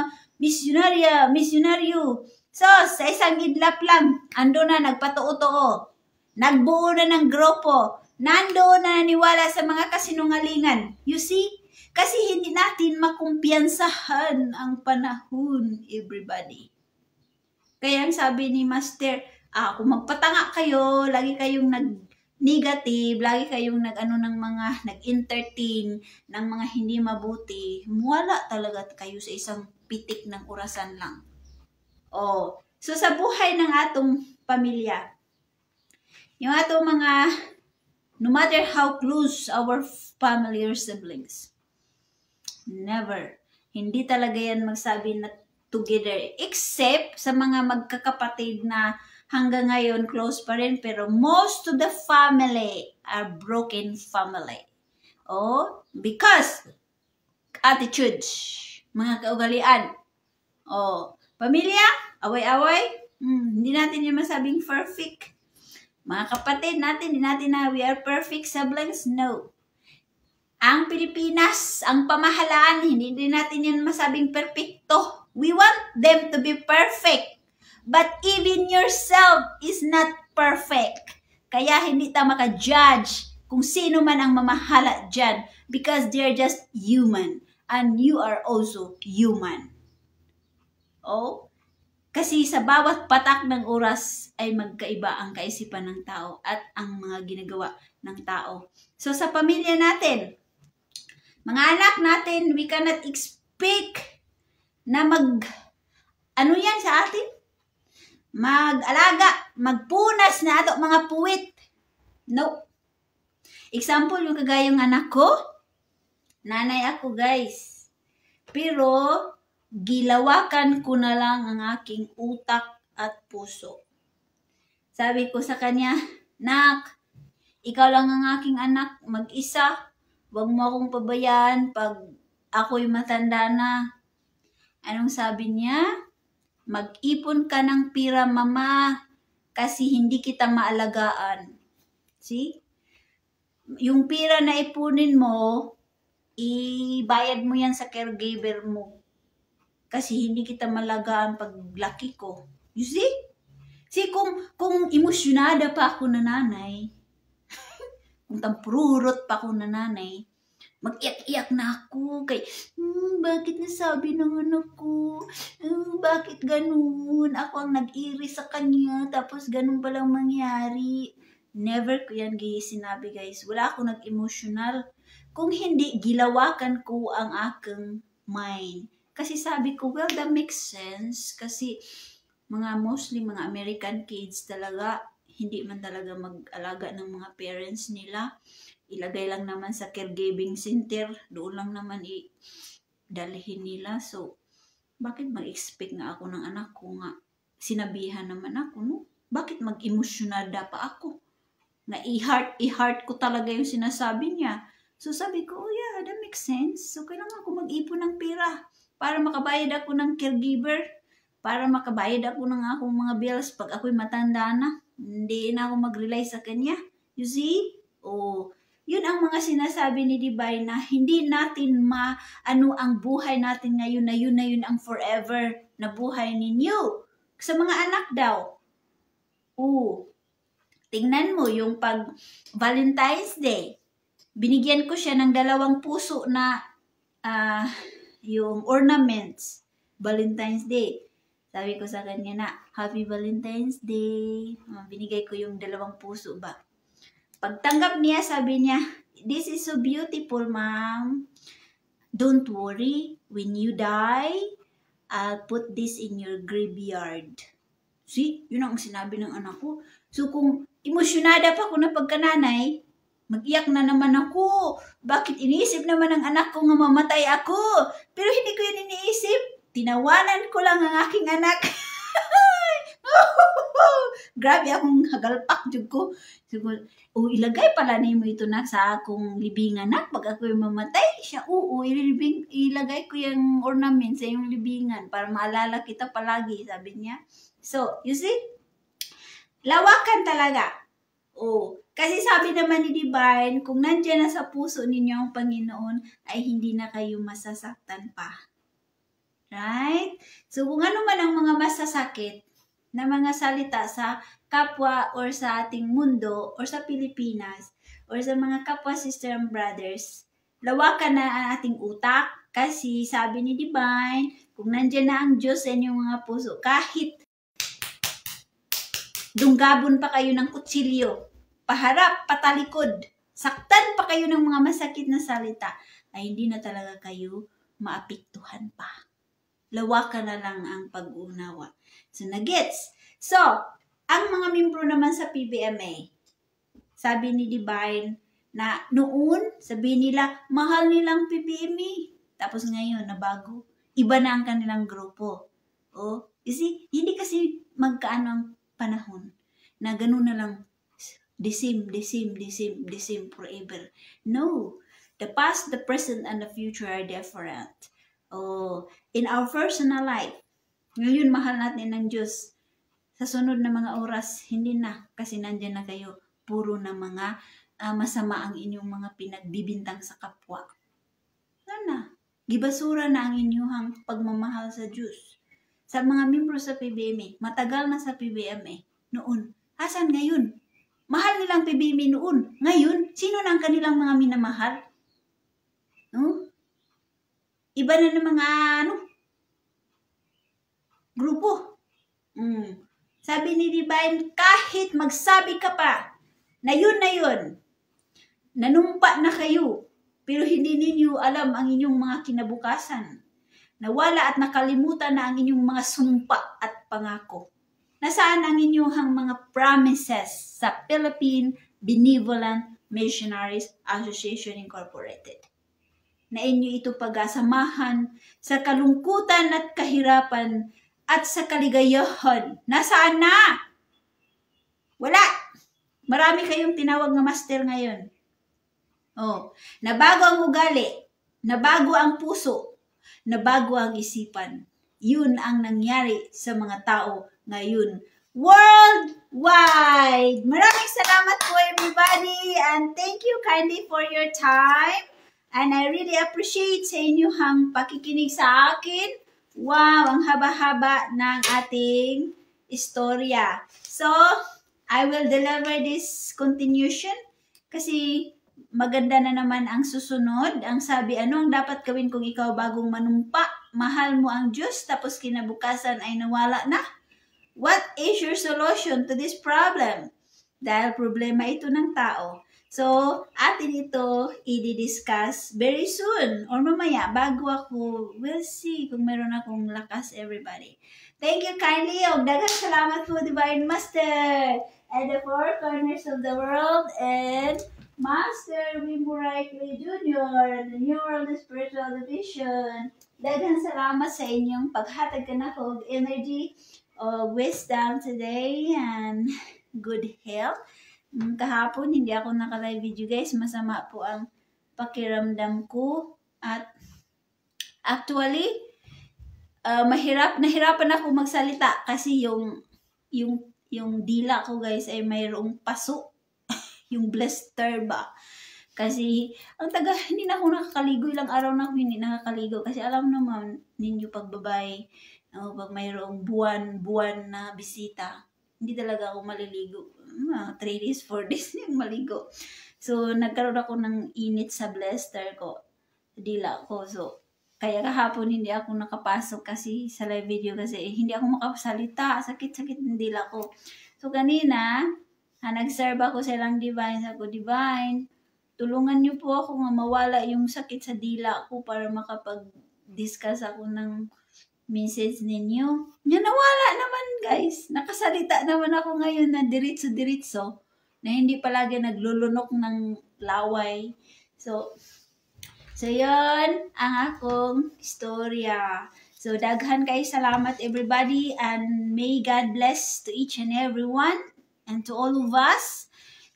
misyonaryo. So, sa isang idlap lang, ando na nagpatuo-tuo. Nagbuo na ng grupo. Nandoon na naniwala sa mga kasinungalingan. You see? Kasi hindi natin makumpiyansahan ang panahon, everybody. Kaya ang sabi ni Master, kung magpatanga kayo, lagi kayong negative, lagi kayong nag-entertain ng mga hindi mabuti, wala talaga kayo sa isang pitik ng orasan lang. So sa buhay ng atong pamilya, yung atong mga, no matter how close our family or siblings, never, hindi talaga yan magsabi na together, except sa mga magkakapatid na hanggang ngayon, close pa rin. Pero most of the family are broken family. Because attitudes, mga kaugalian. Pamilya, away-away. Hindi natin yung masabing perfect. Mga kapatid natin, hindi natin na we are perfect siblings. No. Ang Pilipinas, ang pamahalaan, hindi din natin yun masabing perfecto. We want them to be perfect. But even yourself is not perfect. Kaya hindi tayo maka-judge kung sino man ang mamahala dyan. Because they're just human. And you are also human. Kasi sa bawat patak ng oras ay magkaiba ang kaisipan ng tao at ang mga ginagawa ng tao. So sa pamilya natin, mga anak natin, we cannot expect na yan sa atin? Mag-alaga, magpunas na ato mga puwit. No. Example, yung kagayong anak ko, nanay ako guys. Pero, gilawakan ko na lang ang aking utak at puso. Sabi ko sa kanya, Nak, ikaw lang ang aking anak, mag-isa. Huwag mo akong pabayaan pag ako'y matanda na. Anong sabi niya? Mag-ipon ka ng pira, mama, kasi hindi kita maalagaan. See? Yung pira na ipunin mo, ibayad mo yan sa caregiver mo. Kasi hindi kita malagaan pag laki ko. You see? See, kung emosyonada pa ako na nanay, kung tampururot pa ako na nanay, mag-iyak-iyak na ako kay, bakit nasabi ng anak ko? Bakit ganun? Ako ang nag-iri sa kanya, tapos ganun palang mangyari. Never ko yan sinabi guys. Wala akong nag-emotional. Kung hindi, gilawakan ko ang aking mind. Kasi sabi ko, well, that makes sense. Kasi mostly mga American kids talaga, hindi man talaga mag-alaga ng mga parents nila. Ilagay lang naman sa caregiving center. Doon lang naman dalhin nila. So, bakit mag-expect nga ako ng anak ko nga? Sinabihan naman ako, no? Bakit mag-emosyonada pa ako? Na i-heart ko talaga yung sinasabi niya. So, sabi ko, yeah, that makes sense. So, kailangan ko mag-ipon ng pera para makabayad ako ng caregiver, para makabayad ako ng akong mga bills pag ako'y matanda na. Hindi na ako mag-rely sa kanya. You see? Yun ang mga sinasabi ni Divine na hindi natin ang buhay natin ngayon na yun ang forever na buhay ninyo. Sa mga anak daw. Tingnan mo yung pag Valentine's Day. Binigyan ko siya ng 2 puso na yung ornaments. Valentine's Day. Sabi ko sa kanya na, Happy Valentine's Day. Binigay ko yung 2 puso ba. Pagtanggap niya, sabi niya, this is so beautiful, ma'am. Don't worry, when you die, I'll put this in your graveyard. See, yun ang sinabi ng anak ko. So kung emosyonada pa ako na pagkananay, mag-iyak na naman ako. Bakit iniisip naman ng anak ko nga mamatay ako? Pero hindi ko yun iniisip. Tinawanan ko lang ang aking anak. Grabe akong hagalpak jud ko. Siguro, ilagay pala nimo ito na sa akong libingan nak pag ako mamatay. Siya, ilagay ko yung ornament sa iyong libingan para maalala kita palagi, sabi niya. So, you see? Lawakan talaga. Kasi sabi naman ni Divine, kung nandiyan na sa puso ninyo ang Panginoon, ay hindi na kayo masasaktan pa. Right? So, kung ano man ang mga masasakit na mga salita sa kapwa or sa ating mundo or sa Pilipinas or sa mga kapwa sister and brothers, lawakan na ang ating utak kasi sabi ni Divine, kung nandiyan na ang Diyos sa inyong mga puso, kahit dunggabon pa kayo ng kutsilyo, paharap, patalikod, saktan pa kayo ng mga masakit na salita, ay hindi na talaga kayo maapektuhan pa. Lawakan na lang ang pag-unawa. So, nagets. So, ang mga membro naman sa PBMA, sabi ni Divine na noon, sabi nila, mahal nilang PBMA. Tapos ngayon, nabago. Iba na ang kanilang grupo. You see, hindi kasi magkaano ang panahon na gano'n na lang the same forever. No. The past, the present, and the future are different. In our personal life, ngayon mahal natin ng Diyos. Sa sunod na mga oras, hindi na. Kasi nandyan na kayo, puro na mga masama ang inyong mga pinagbibintang sa kapwa. Sana, gibasura na ang inyong pagmamahal sa Diyos. Sa mga membro sa PBMA, matagal na sa PBMA, noon. Asan ngayon? Mahal nilang PBMA noon. Ngayon, sino na ang kanilang mga minamahal? Iba na ng mga grupo. Sabi ni Divine, kahit magsabi ka pa na yun, nanumpa na kayo, pero hindi ninyo alam ang inyong mga kinabukasan. Nawala at nakalimutan na ang inyong mga sumpa at pangako. Nasaan ang inyong mga promises sa Philippine Benevolent Missionaries Association Incorporated? Na inyo ito pagasamahan sa kalungkutan at kahirapan at sa kaligayahan. Nasaan na? Wala. Marami kayong tinawag na master ngayon. Nabago ang ugali, nabago ang puso, nabago ang isipan. Yun ang nangyari sa mga tao ngayon. Worldwide! Maraming salamat po everybody and thank you kindly for your time. And I really appreciate sa inyong pakikinig sa akin. Wow, ang haba-haba ng ating istorya. So, I will deliver this continuation kasi maganda na naman ang susunod. Ang sabi, ano ang dapat gawin kung ikaw bagong manumpa? Mahal mo ang Diyos tapos kinabukasan ay nawala na? What is your solution to this problem? Dahil problema ito ng tao. So, atin ito i-discuss very soon or mamaya bago ako. We'll see kung meron akong lakas everybody. Thank you kindly. Daghang salamat po Divine Master and the four corners of the world and Master Wimburay Clay Jr. the New World Spiritual Division. Daghang salamat sa inyong paghatag ka na ko energy, wisdom today and good health. Kahapon, hindi ako naka-live video guys. Masama po ang pakiramdam ko. At actually, nahirapan ako magsalita kasi yung dila ko guys ay mayroong paso. Yung blister ba? Kasi, hindi na ako nakakaligo. Ilang araw na ako hindi nakakaligo. Kasi alam naman ninyo pagbabay, pag mayroong buwan na bisita, hindi talaga ako maliligo. 3 days, 4 days yung maligo. So, nagkaroon ako ng init sa blister ko. Dila ko. So, Kaya kahapon hindi ako nakapasok kasi sa live video kasi hindi ako makasalita. Sakit-sakit ng dila ko. So kanina, nag-serve ako sa ilang Divine. Sabi ko, Divine, tulungan niyo po ako nga mawala yung sakit sa dila ko para makapag-discuss ako ng message ninyo. Yan, nawala naman guys. Nakasalita naman ako ngayon na diritso-diritso na hindi palagi naglulunok ng laway. So, yun ang akong istorya. So, daghan kayo salamat everybody and may God bless to each and every one and to all of us.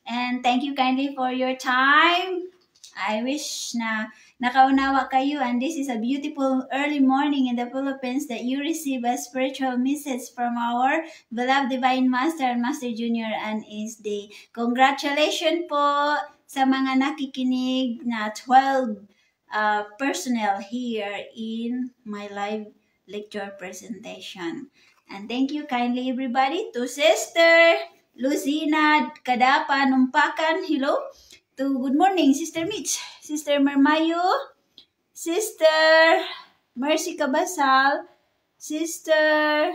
And thank you kindly for your time. I wish na nakaunawa kayo and this is a beautiful early morning in the Philippines that you receive a spiritual message from our beloved Divine Master and Master Junior and his day. Congratulations po sa mga nakikinig na 12 personnel here in my live lecture presentation. And thank you kindly everybody to Sister Lucina Kadapa Numpakan. Hello. To good morning, Sister Mitch, Sister Mermayo, Sister Mercy Cabasal, Sister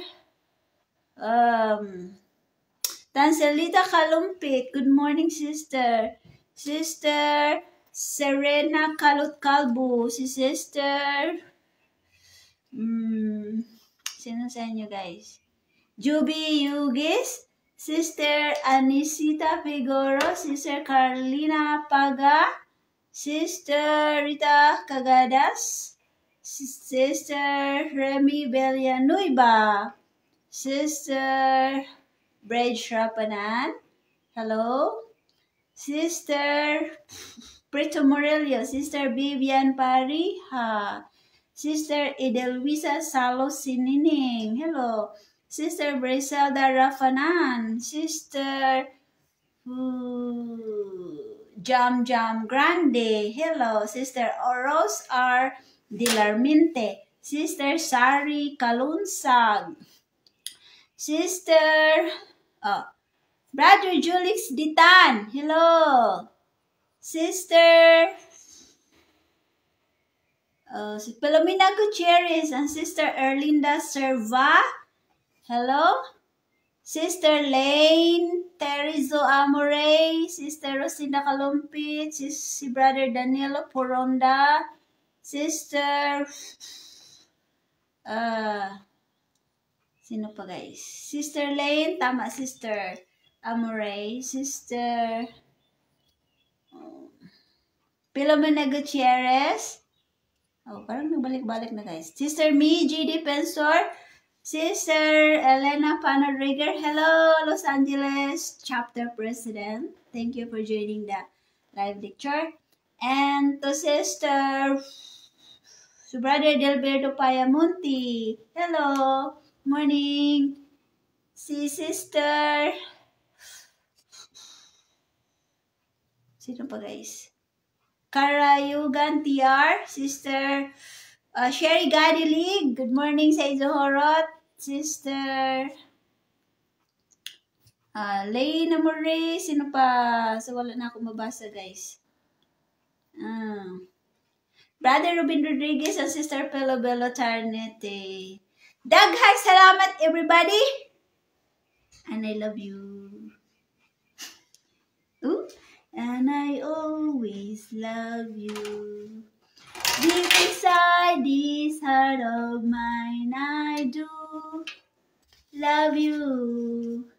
Tancelita Kalumpit. Good morning, Sister. Sister Serena Kalot Kalbo, si Sister sino sa inyo guys? Juby Yugis, Sister Anisita Figoro, Sister Carlina Paga, Sister Rita Cagadas, Sister Remy Villanueva, Sister Bridge Rapanan, hello, Sister Prito Morelio, Sister Vivian Pariha, Sister Edelwisa Salos Sinining, hello, Sister Briselda Rafanan, Sister Jam Jam Grande, hello, Sister Oros R. Dilarminte, Sister Sari Kalunsag, Sister Brother Julix Ditan, hello, Sister Palomina Gutierrez and Sister Erlinda Serva, hello, Sister Lane Terizo Amore, Sister Rosina Kalumpit, si Brother Danilo Poronda, Sister sino pa guys? Sister Lane, tama, Sister Amore, Sister Pilomena Gutierrez, parang nagbalik-balik na guys. Sister Mi G. Defensor, Sister Elena Panodriger, hello, Los Angeles Chapter President. Thank you for joining the live lecture. And to Sister Brother Delberto Payamunti, hello, morning. Si Sister, sino pa guys? Karayugan TR, Sister Sherry Gadilig, good morning sa Izohorot, Sister Leyna Murray, sino pa? So wala na ako mabasa guys. Brother Ruben Rodriguez and Sister Pelobelo Tarnete. Daghang salamat everybody! And I love you. Ooh. And I always love you. Deep inside this heart of mine, I do love you.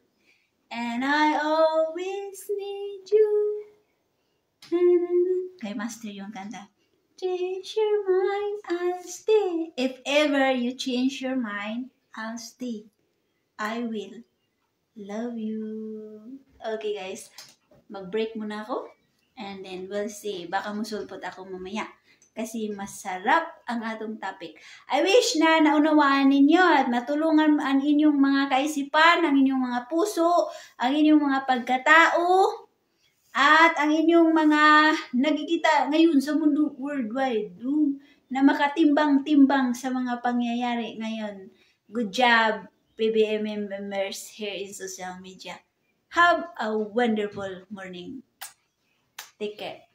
And I always need you. Kay Master yung kanta. Change your mind, I'll stay. If ever you change your mind, I'll stay. I will love you. Okay guys. Mag-break muna ako. And then we'll see. Baka musulpot ako mamaya. Kasi masarap ang atong topic. I wish na naunawaan ninyo at matulungan ang inyong mga kaisipan, ang inyong mga puso, ang inyong mga pagkatao, at ang inyong mga nagkikita ngayon sa mundo worldwide na makatimbang-timbang sa mga pangyayari ngayon. Good job, PBM members here in social media. Have a wonderful morning. Take care.